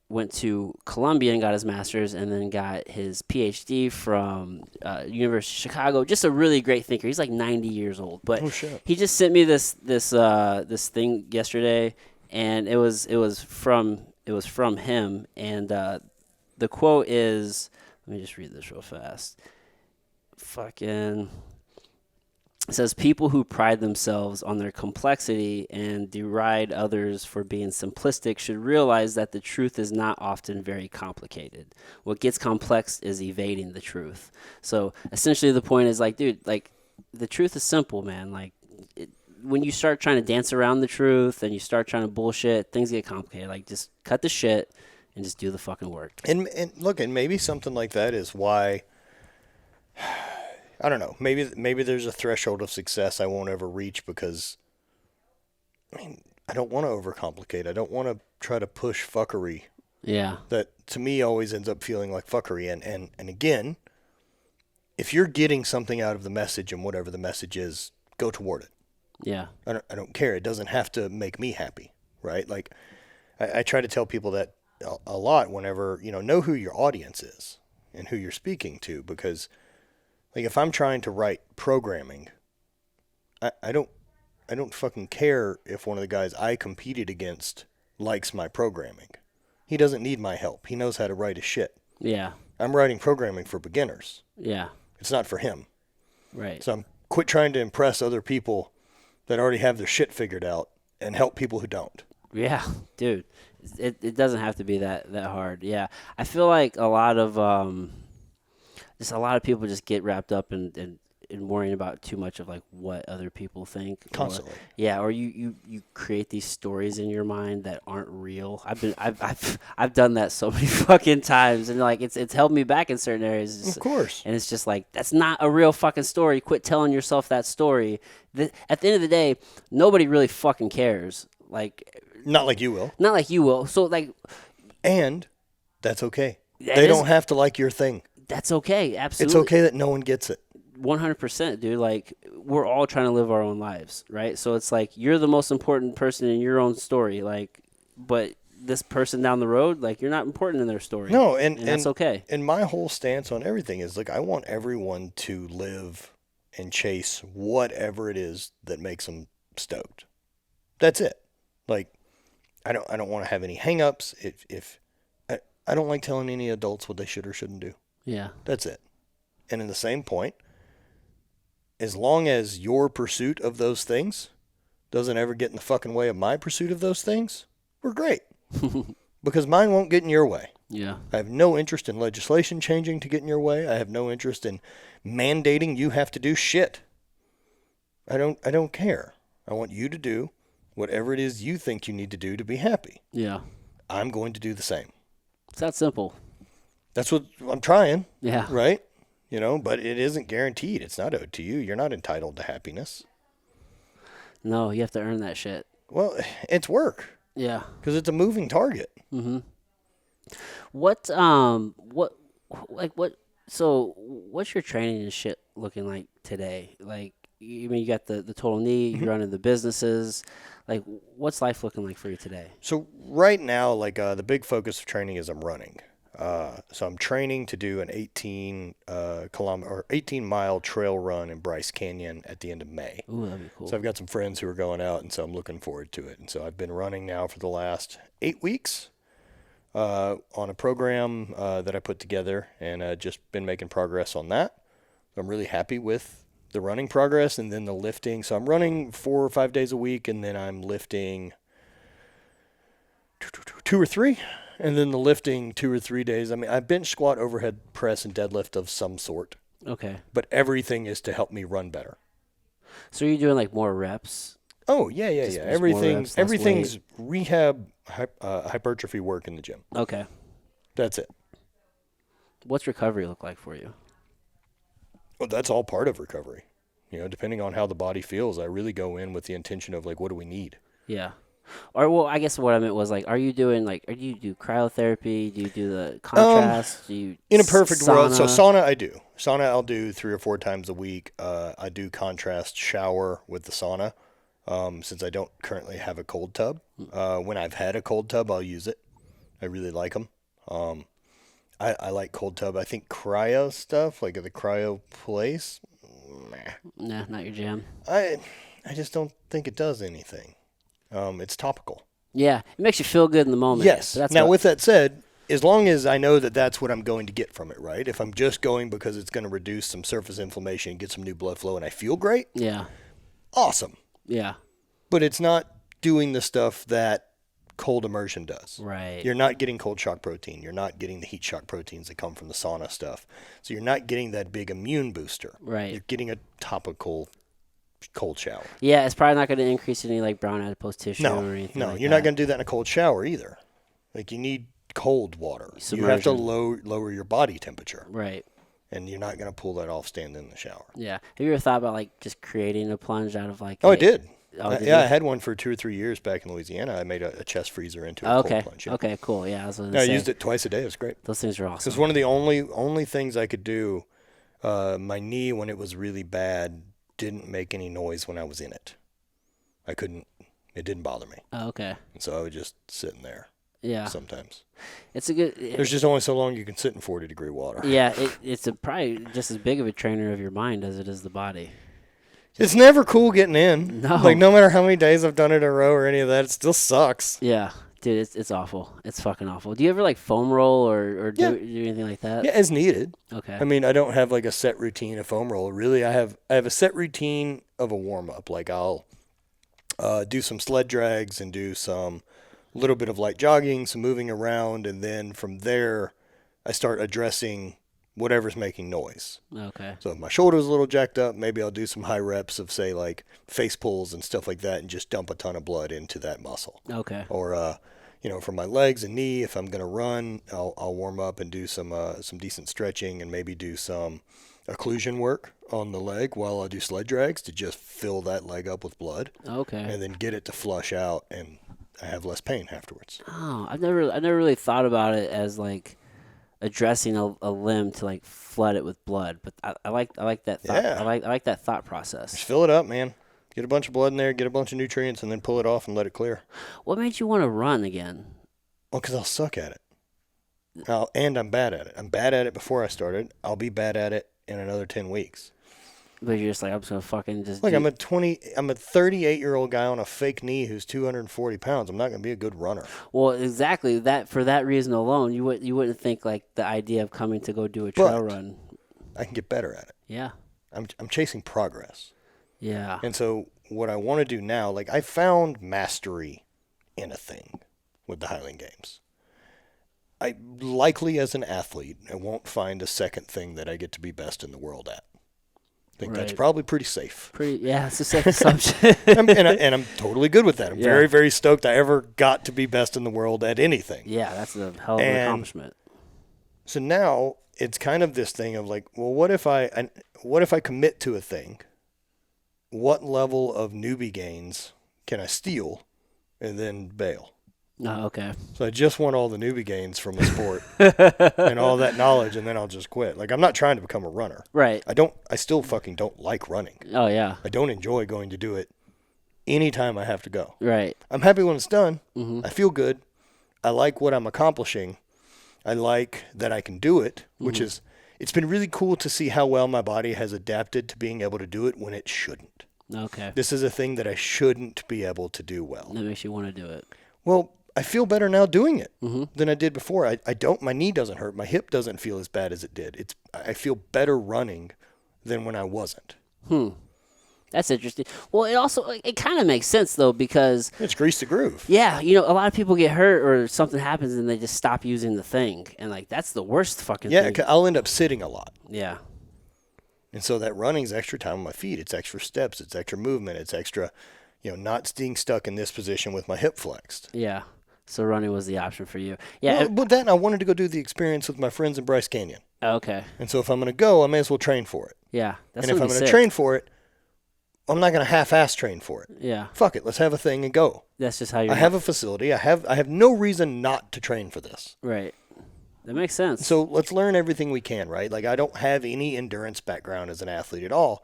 Speaker 2: Went to Columbia and got his master's, and then got his PhD from University of Chicago. Just a really great thinker. He's like 90 years old, but he just sent me this thing yesterday, and it was from him, and the quote is, let me just read this real fast. It says, people who pride themselves on their complexity and deride others for being simplistic should realize that the truth is not often very complicated. What gets complex is evading the truth. So essentially the point is like, dude, like the truth is simple, man. Like when you start trying to dance around the truth and you start trying to bullshit, things get complicated. Like just cut the shit and just do the fucking work.
Speaker 1: And look, and maybe something like that is why, I don't know, maybe there's a threshold of success I won't ever reach because, I don't want to overcomplicate. I don't want to try to push fuckery.
Speaker 2: Yeah.
Speaker 1: That to me always ends up feeling like fuckery. And again, if you're getting something out of the message and whatever the message is, go toward it.
Speaker 2: Yeah.
Speaker 1: I don't care. It doesn't have to make me happy, right? Like I try to tell people that a lot whenever, know who your audience is and who you're speaking to, because like if I'm trying to write programming, I don't fucking care if one of the guys I competed against likes my programming. He doesn't need my help. He knows how to write his shit.
Speaker 2: Yeah.
Speaker 1: I'm writing programming for beginners.
Speaker 2: Yeah.
Speaker 1: It's not for him.
Speaker 2: Right.
Speaker 1: So I'm quit trying to impress other people that already have their shit figured out and help people who don't.
Speaker 2: Yeah, dude. It doesn't have to be that hard. Yeah. I feel like a lot of people just get wrapped up in worrying about too much of like what other people think.
Speaker 1: Constantly.
Speaker 2: Or you create these stories in your mind that aren't real. I've done that so many fucking times, and like it's held me back in certain areas.
Speaker 1: Of course.
Speaker 2: And it's just like, that's not a real fucking story. Quit telling yourself that story. At the end of the day, nobody really fucking cares. Like,
Speaker 1: not like you will.
Speaker 2: Not like you will. So like,
Speaker 1: and that's okay. They don't have to like your thing.
Speaker 2: That's okay. Absolutely.
Speaker 1: It's okay that no one gets it.
Speaker 2: 100%, dude. Like, we're all trying to live our own lives, right? So it's like, you're the most important person in your own story, like, but this person down the road, like, you're not important in their story.
Speaker 1: No, and
Speaker 2: that's okay.
Speaker 1: And my whole stance on everything is like, I want everyone to live and chase whatever it is that makes them stoked. That's it. Like, I don't want to have any hang-ups. If I don't like telling any adults what they should or shouldn't do.
Speaker 2: Yeah.
Speaker 1: That's it. And in the same point, as long as your pursuit of those things doesn't ever get in the fucking way of my pursuit of those things, we're great. Because mine won't get in your way.
Speaker 2: Yeah.
Speaker 1: I have no interest in legislation changing to get in your way. I have no interest in mandating you have to do shit. I don't care. I want you to do whatever it is you think you need to do to be happy.
Speaker 2: Yeah.
Speaker 1: I'm going to do the same.
Speaker 2: It's that simple.
Speaker 1: That's what I'm trying.
Speaker 2: Yeah.
Speaker 1: Right? But it isn't guaranteed. It's not owed to you. You're not entitled to happiness.
Speaker 2: No, you have to earn that shit.
Speaker 1: Well, it's work.
Speaker 2: Yeah.
Speaker 1: Because it's a moving target.
Speaker 2: Mm-hmm. What's your training and shit looking like today? Like, you got the Total Knee, you're running the businesses. Like, what's life looking like for you today?
Speaker 1: So right now, like, the big focus of training is I'm running. So I'm training to do an 18-mile trail run in Bryce Canyon at the end of May.
Speaker 2: Ooh, that'd be cool.
Speaker 1: So I've got some friends who are going out, and so I'm looking forward to it. And so I've been running now for the last 8 weeks on a program that I put together, and just been making progress on that. I'm really happy with the running progress and then the lifting. So I'm running 4 or 5 days a week, and then I'm lifting 2 or 3, and then the lifting 2 or 3 days. I mean, I bench, squat, overhead press, and deadlift of some sort.
Speaker 2: Okay.
Speaker 1: But everything is to help me run better.
Speaker 2: So are you doing like more reps?
Speaker 1: Oh, yeah.
Speaker 2: Just more reps,
Speaker 1: Everything's rehab, hypertrophy work in the gym.
Speaker 2: Okay.
Speaker 1: That's it.
Speaker 2: What's recovery look like for you?
Speaker 1: Well, that's all part of recovery. Depending on how the body feels, I really go in with the intention of, like, what do we need?
Speaker 2: Yeah. Or, well, I guess what I meant was, like, do you do cryotherapy? Do you do the contrast? Do you
Speaker 1: in a perfect world, so
Speaker 2: sauna?
Speaker 1: sauna I do. Sauna I'll do 3 or 4 times a week. I do contrast shower with the sauna since I don't currently have a cold tub. When I've had a cold tub, I'll use it. I really like them. I like cold tub. I think cryo stuff, like at the cryo place,
Speaker 2: Nah, not your jam.
Speaker 1: I just don't think it does anything. It's topical.
Speaker 2: Yeah, it makes you feel good in the moment.
Speaker 1: Yes. Now, with that said, as long as I know that that's what I'm going to get from it, right? If I'm just going because it's going to reduce some surface inflammation, get some new blood flow, and I feel great,
Speaker 2: Yeah.
Speaker 1: awesome.
Speaker 2: Yeah.
Speaker 1: But it's not doing the stuff that cold immersion does.
Speaker 2: Right.
Speaker 1: You're not getting cold shock protein. You're not getting the heat shock proteins that come from the sauna stuff. So you're not getting that big immune booster.
Speaker 2: Right.
Speaker 1: You're getting a topical cold shower.
Speaker 2: Yeah, it's probably not going to increase any like brown adipose tissue or anything.
Speaker 1: No,
Speaker 2: like
Speaker 1: you're
Speaker 2: that.
Speaker 1: not going to do that in a cold shower either. Like, you need cold water. You have to lower your body temperature.
Speaker 2: Right.
Speaker 1: And you're not going to pull that off standing in the shower.
Speaker 2: Yeah. Have you ever thought about like just creating a plunge out of like?
Speaker 1: Oh, I did.
Speaker 2: Did
Speaker 1: I
Speaker 2: you?
Speaker 1: had one for 2 or 3 years back in Louisiana. I made a chest freezer into a
Speaker 2: Okay.
Speaker 1: cold plunge. Yeah.
Speaker 2: Okay. Cool. Yeah.
Speaker 1: I used it twice a day. It was great.
Speaker 2: Those things are awesome.
Speaker 1: It's one of the only things I could do. My knee, when it was really bad, didn't make any noise when I was in it. I couldn't. It didn't bother me.
Speaker 2: Oh, okay.
Speaker 1: And so I would just sit in there.
Speaker 2: Yeah.
Speaker 1: Sometimes.
Speaker 2: It's a good.
Speaker 1: There's just only so long you can sit in 40-degree water.
Speaker 2: Yeah. It's probably just as big of a trainer of your mind as it is the body.
Speaker 1: It's never cool getting in.
Speaker 2: No.
Speaker 1: Like, no matter how many days I've done it in a row or any of that, it still sucks.
Speaker 2: Yeah. Dude, it's awful. It's fucking awful. Do you ever like foam roll or do anything like that?
Speaker 1: Yeah, as needed.
Speaker 2: Okay.
Speaker 1: I mean, I don't have like a set routine of foam roll. Really, I have a set routine of a warm up. Like, I'll do some sled drags and do some little bit of light jogging, some moving around, and then from there, I start addressing whatever's making noise.
Speaker 2: Okay.
Speaker 1: So if my shoulder's a little jacked up, maybe I'll do some high reps of, say, like face pulls and stuff like that, and just dump a ton of blood into that muscle.
Speaker 2: Okay.
Speaker 1: Or for my legs and knee, if I'm gonna run, I'll warm up and do some decent stretching and maybe do some occlusion work on the leg while I do sled drags to just fill that leg up with blood.
Speaker 2: Okay.
Speaker 1: And then get it to flush out, and I have less pain afterwards.
Speaker 2: Oh, I've never really thought about it as like addressing a limb to like flood it with blood, but I like that thought.
Speaker 1: Yeah.
Speaker 2: I like that thought process.
Speaker 1: Just fill it up, man. Get a bunch of blood in there, get a bunch of nutrients, and then pull it off and let it clear.
Speaker 2: What made you want to run again?
Speaker 1: Well, because I'll suck at it. And I'm bad at it. I'm bad at it before I started. I'll be bad at it in another 10 weeks.
Speaker 2: But you're just like, I'm just going to fucking just
Speaker 1: Like, I'm a 38-year-old guy on a fake knee who's 240 pounds. I'm not going to be a good runner.
Speaker 2: Well, exactly. That for that reason alone, you wouldn't think like the idea of coming to go do a trail run.
Speaker 1: I can get better at it.
Speaker 2: Yeah.
Speaker 1: I'm chasing progress.
Speaker 2: Yeah.
Speaker 1: And so what I want to do now, like, I found mastery in a thing with the Highland Games. I likely, as an athlete, I won't find a second thing that I get to be best in the world at. I think that's probably pretty safe.
Speaker 2: Yeah, it's a safe assumption.
Speaker 1: and I'm totally good with that. I'm very, very stoked I ever got to be best in the world at anything.
Speaker 2: Yeah, that's a hell of an accomplishment.
Speaker 1: So now it's kind of this thing of like, well, what if I commit to a thing? What level of newbie gains can I steal and then bail?
Speaker 2: Oh, okay.
Speaker 1: So I just want all the newbie gains from the sport and all that knowledge, and then I'll just quit. Like, I'm not trying to become a runner.
Speaker 2: Right.
Speaker 1: I still fucking don't like running.
Speaker 2: Oh, yeah.
Speaker 1: I don't enjoy going to do it anytime I have to go.
Speaker 2: Right.
Speaker 1: I'm happy when it's done.
Speaker 2: Mm-hmm.
Speaker 1: I feel good. I like what I'm accomplishing. I like that I can do it, which is, it's been really cool to see how well my body has adapted to being able to do it when it shouldn't.
Speaker 2: Okay.
Speaker 1: This is a thing that I shouldn't be able to do well.
Speaker 2: That makes you want to do it.
Speaker 1: Well, I feel better now doing it than I did before. I don't, my knee doesn't hurt. My hip doesn't feel as bad as it did. I feel better running than when I wasn't.
Speaker 2: That's interesting. Well, it kind of makes sense though, because
Speaker 1: It's grease the groove.
Speaker 2: yeah, a lot of people get hurt or something happens and they just stop using the thing, and like that's the worst fucking thing.
Speaker 1: Yeah, I'll end up sitting a lot.
Speaker 2: Yeah.
Speaker 1: And so that running's extra time on my feet. It's extra steps. It's extra movement. It's extra, not being stuck in this position with my hip flexed.
Speaker 2: Yeah. So running was the option for you. Yeah.
Speaker 1: But then I wanted to go do the experience with my friends in Bryce Canyon.
Speaker 2: Okay.
Speaker 1: And so if I'm going to go, I may as well train for it.
Speaker 2: Yeah.
Speaker 1: And if I'm going to train for it, I'm not going to half-ass train for it.
Speaker 2: Yeah.
Speaker 1: Fuck it. Let's have a thing and go.
Speaker 2: That's just how you.
Speaker 1: I have a facility. I have no reason not to train for this.
Speaker 2: Right. That makes sense.
Speaker 1: So let's learn everything we can, right? Like I don't have any endurance background as an athlete at all.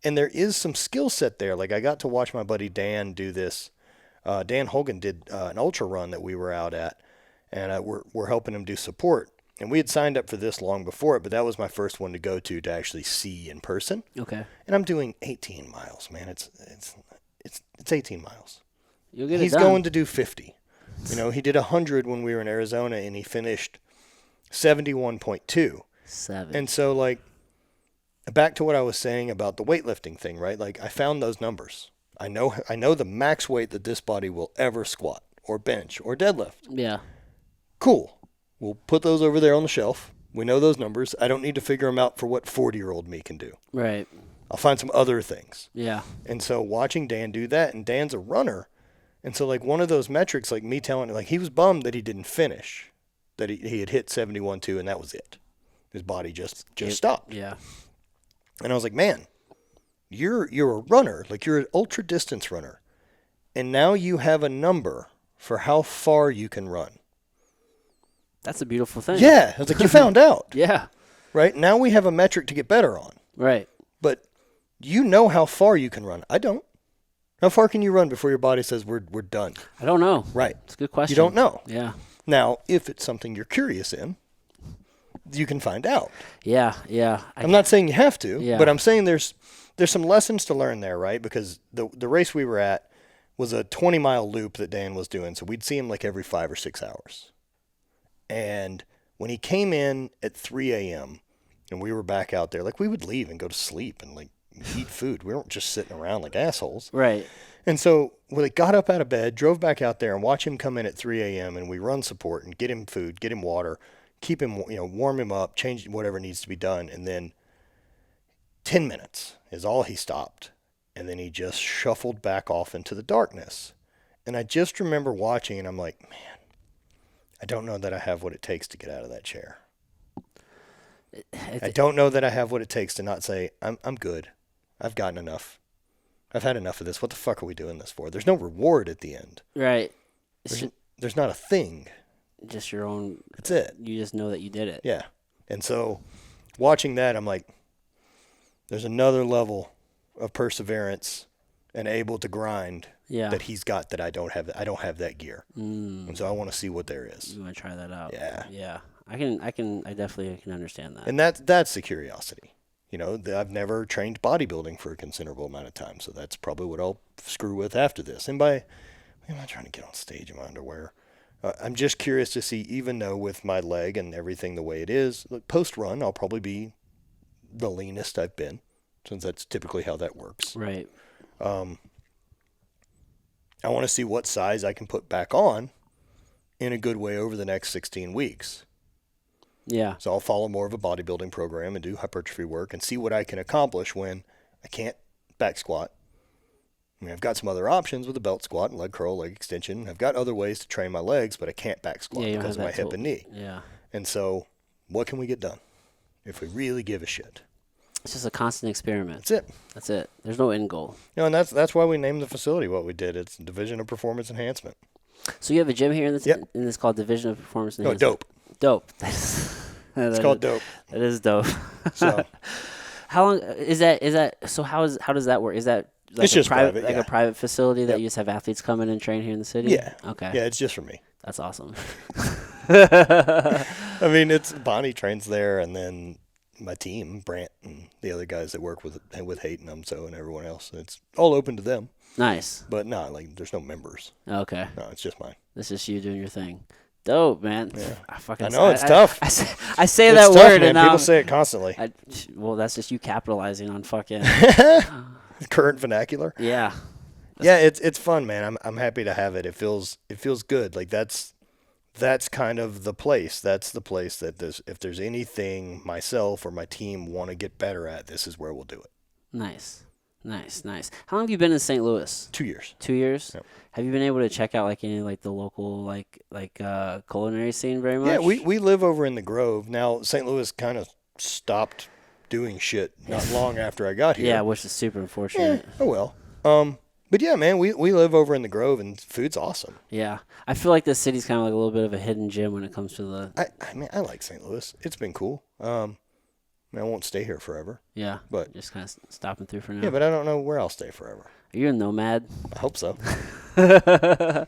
Speaker 1: And there is some skill set there. Like I got to watch my buddy Dan do this. Dan Hogan did an ultra run that we were out at, and we're helping him do support. And we had signed up for this long before it, but that was my first one to go to actually see in person.
Speaker 2: Okay.
Speaker 1: And I'm doing 18 miles, man. It's 18 miles.
Speaker 2: You'll get
Speaker 1: He's
Speaker 2: it done.
Speaker 1: going to do 50. He did 100 when we were in Arizona, and he finished 71.2.
Speaker 2: 7.
Speaker 1: And so, like, back to what I was saying about the weightlifting thing, right? Like, I found those numbers. I know the max weight that this body will ever squat or bench or deadlift.
Speaker 2: Yeah.
Speaker 1: Cool. We'll put those over there on the shelf. We know those numbers. I don't need to figure them out for what 40-year-old me can do.
Speaker 2: Right.
Speaker 1: I'll find some other things.
Speaker 2: Yeah.
Speaker 1: And so watching Dan do that, and Dan's a runner. And so, like, one of those metrics, like me telling, like, he was bummed that he didn't finish, that he had hit 71.2, and that was it. His body just stopped.
Speaker 2: Yeah.
Speaker 1: And I was like, man, you're a runner. Like, you're an ultra distance runner. And now you have a number for how far you can run.
Speaker 2: That's a beautiful thing.
Speaker 1: Yeah. I was like, you found out.
Speaker 2: Yeah.
Speaker 1: Right? Now we have a metric to get better on.
Speaker 2: Right.
Speaker 1: But you know how far you can run. I don't. How far can you run before your body says we're done?
Speaker 2: I don't know.
Speaker 1: Right.
Speaker 2: It's a good question.
Speaker 1: You don't know.
Speaker 2: Yeah.
Speaker 1: Now, if it's something you're curious in, you can find out.
Speaker 2: Yeah. Yeah.
Speaker 1: I'm not saying you have to,
Speaker 2: Yeah.
Speaker 1: but I'm saying there's some lessons to learn there, right? Because the race we were at was a 20-mile loop that Dan was doing, so we'd see him like every 5 or 6 hours. And when he came in at 3 a.m. and we were back out there, like we would leave and go to sleep and like eat food. We weren't just sitting around like assholes.
Speaker 2: Right.
Speaker 1: And so we got up out of bed, drove back out there and watch him come in at 3 a.m. and we run support and get him food, get him water, keep him, warm him up, change whatever needs to be done. And then 10 minutes is all he stopped. And then he just shuffled back off into the darkness. And I just remember watching and I'm like, man, I don't know that I have what it takes to get out of that chair. I don't know that I have what it takes to not say, I'm good. I've gotten enough. I've had enough of this. What the fuck are we doing this for? There's no reward at the end.
Speaker 2: Right.
Speaker 1: There's not a thing.
Speaker 2: Just your own.
Speaker 1: That's it.
Speaker 2: You just know that you did it.
Speaker 1: Yeah. And so watching that, I'm like, there's another level of perseverance and able to grind that he's got that I don't have. I don't have that gear. And so I want to see what there is.
Speaker 2: You want to try that out.
Speaker 1: Yeah.
Speaker 2: Yeah. I definitely can understand that.
Speaker 1: And that's the curiosity. I've never trained bodybuilding for a considerable amount of time, so that's probably what I'll screw with after this. And I'm not trying to get on stage in my underwear. I'm just curious to see, even though with my leg and everything the way it is, post-run, I'll probably be the leanest I've been, since that's typically how that works.
Speaker 2: Right.
Speaker 1: I want to see what size I can put back on in a good way over the next 16 weeks.
Speaker 2: Yeah.
Speaker 1: So I'll follow more of a bodybuilding program and do hypertrophy work and see what I can accomplish when I can't back squat. I mean, I've got some other options with a belt squat and leg curl, leg extension. I've got other ways to train my legs, but I can't back squat because of my hip and knee.
Speaker 2: Yeah.
Speaker 1: And so what can we get done if we really give a shit?
Speaker 2: It's just a constant experiment.
Speaker 1: That's it.
Speaker 2: There's no end goal.
Speaker 1: And that's why we named the facility what we did. It's Division of Performance Enhancement.
Speaker 2: So you have a gym here in this called Division of Performance Enhancement?
Speaker 1: No, Dope.
Speaker 2: Dope.
Speaker 1: It's called Dope.
Speaker 2: That is dope.
Speaker 1: So
Speaker 2: how long is that? So how does that work? Is that like
Speaker 1: it's just private,
Speaker 2: a private facility that you just have athletes come in and train here in the city?
Speaker 1: Yeah.
Speaker 2: Okay.
Speaker 1: Yeah, it's just for me.
Speaker 2: That's awesome.
Speaker 1: I mean, it's Bonnie trains there, and then my team, Brant, and the other guys that work with HVIII and UMSO and everyone else. It's all open to them.
Speaker 2: Nice.
Speaker 1: But no, there's no members.
Speaker 2: Okay.
Speaker 1: No, it's just mine.
Speaker 2: This is you doing your thing. dope, man.
Speaker 1: Yeah.
Speaker 2: I
Speaker 1: know it's tough.
Speaker 2: I say
Speaker 1: it's
Speaker 2: that
Speaker 1: tough,
Speaker 2: word,
Speaker 1: man.
Speaker 2: and
Speaker 1: People say it constantly.
Speaker 2: Well, that's just you capitalizing on fucking
Speaker 1: current vernacular.
Speaker 2: Yeah.
Speaker 1: Yeah, it's fun, man. I'm happy to have it. It feels good. Like that's kind of the place. That's the place that if there's anything myself or my team want to get better at, this is where we'll do it.
Speaker 2: Nice. How long have you been in St. Louis?
Speaker 1: 2 years.
Speaker 2: 2 years?
Speaker 1: Yep.
Speaker 2: Have you been able to check out like any like the local like culinary scene very much?
Speaker 1: Yeah, we live over in the Grove. Now St. Louis kind of stopped doing shit not long after I got here.
Speaker 2: Yeah, which is super unfortunate.
Speaker 1: Oh well. But yeah, man, we live over in the Grove and food's awesome.
Speaker 2: Yeah. I feel like this city's kind of like a little bit of a hidden gem when it comes to the
Speaker 1: I mean, I like St. Louis. It's been cool. I won't stay here forever.
Speaker 2: Yeah.
Speaker 1: But
Speaker 2: just kind of stopping through for now.
Speaker 1: Yeah, but I don't know where I'll stay forever.
Speaker 2: Are you a nomad?
Speaker 1: I hope so. I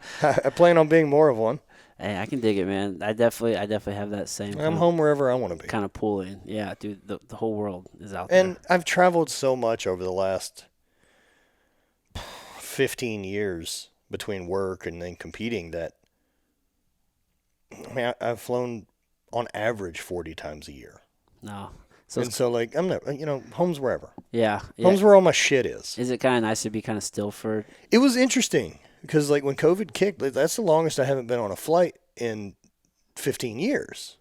Speaker 1: plan on being more of one.
Speaker 2: Hey, I can dig it, man. I definitely have that same.
Speaker 1: I'm home wherever I want to be.
Speaker 2: Kind of pulling. Yeah, dude, the whole world is out there.
Speaker 1: And I've traveled so much over the last 15 years between work and then competing that, I mean, I've flown on average 40 times a year.
Speaker 2: No.
Speaker 1: So like, I'm not, home's wherever.
Speaker 2: Yeah.
Speaker 1: Home's where all my shit is.
Speaker 2: Is it kind of nice to be kind of still for?
Speaker 1: It was interesting because like when COVID kicked, that's the longest I haven't been on a flight in 15 years.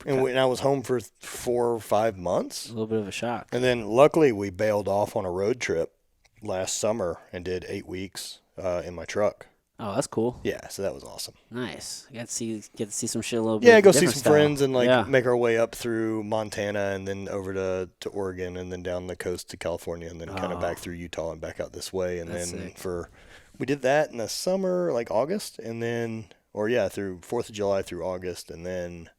Speaker 1: And when I was home for 4 or 5 months.
Speaker 2: A little bit of a shock.
Speaker 1: And then luckily we bailed off on a road trip last summer and did 8 weeks in my truck.
Speaker 2: Oh, that's cool.
Speaker 1: Yeah, so that was awesome.
Speaker 2: Nice. You get to see some shit a little bit.
Speaker 1: Yeah, go see some
Speaker 2: style.
Speaker 1: friends and make our way up through Montana and then over to Oregon and then down the coast to California and then kind of back through Utah and back out this way. And
Speaker 2: that's
Speaker 1: then
Speaker 2: sick.
Speaker 1: We did that in the summer, like August, and then through 4th of July through August, and then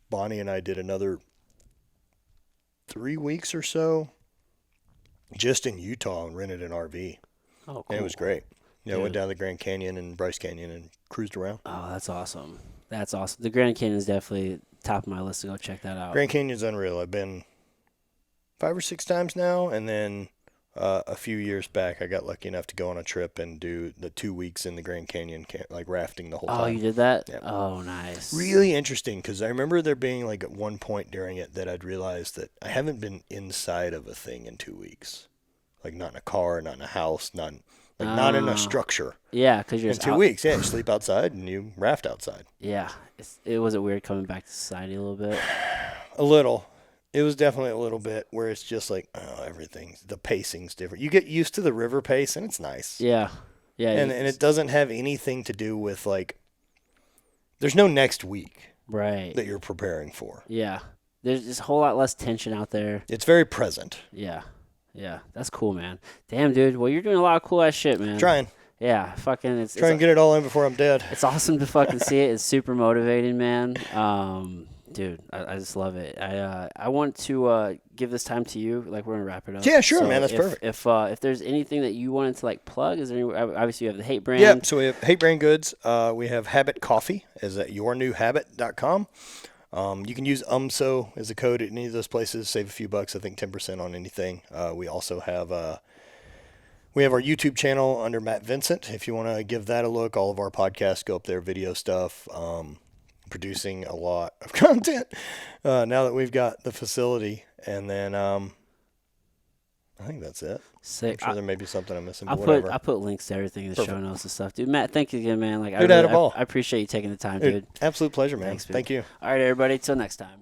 Speaker 1: Bonnie and I did another 3 weeks or so just in Utah and rented an RV.
Speaker 2: Oh, cool.
Speaker 1: And it was great. Yeah, went down the Grand Canyon and Bryce Canyon and cruised around.
Speaker 2: Oh, that's awesome. That's awesome. The Grand Canyon is definitely top of my list to go check that out.
Speaker 1: Grand Canyon's unreal. I've been 5 or 6 times now, and then a few years back, I got lucky enough to go on a trip and do the 2 weeks in the Grand Canyon, like rafting the whole time.
Speaker 2: Oh, you did that?
Speaker 1: Yeah.
Speaker 2: Oh, nice.
Speaker 1: Really interesting, because I remember there being like at one point during it that I'd realized that I haven't been inside of a thing in 2 weeks. Like not in a car, not in a house, not in a structure.
Speaker 2: Yeah, because you're
Speaker 1: in 2 weeks. Yeah, you sleep outside and you raft outside.
Speaker 2: Yeah, it wasn't weird coming back to society a little bit.
Speaker 1: A little. It was definitely a little bit where it's just like, the pacing's different. You get used to the river pace and it's nice.
Speaker 2: Yeah. Yeah.
Speaker 1: And it doesn't have anything to do with like, there's no next week.
Speaker 2: Right.
Speaker 1: That you're preparing for.
Speaker 2: Yeah. There's just a whole lot less tension out there.
Speaker 1: It's very present.
Speaker 2: Yeah. Yeah. That's cool, man. Damn, dude. Well, you're doing a lot of cool ass shit, man.
Speaker 1: Trying.
Speaker 2: Yeah. Fucking.
Speaker 1: Try and get it all in before I'm dead.
Speaker 2: It's awesome to fucking see it. It's super motivating, man. Dude, I just love it. I want to give this time to you. Like, we're gonna wrap it up.
Speaker 1: Yeah, sure,
Speaker 2: so
Speaker 1: man. That's perfect.
Speaker 2: If there's anything that you wanted to like plug, is there any, obviously you have the HVIII brand.
Speaker 1: Yeah, so we have HVIII brand goods. We have Habit Coffee is at yournewhabit.com. You can use UMSO as a code at any of those places. Save a few bucks. I think 10% on anything. We also have our YouTube channel under Matt Vincent. If you want to give that a look, all of our podcasts go up there, video stuff. Producing a lot of content now that we've got the facility, and then I think that's it.
Speaker 2: Sick.
Speaker 1: I'm sure there may be something I'm missing.
Speaker 2: I'll put links to everything in the show notes and stuff, dude. Matt, thank you again, man. Like,
Speaker 1: I appreciate you taking the time,
Speaker 2: dude.
Speaker 1: Absolute pleasure, man.
Speaker 2: Thanks,
Speaker 1: Thank you.
Speaker 2: All right, everybody. Till next time.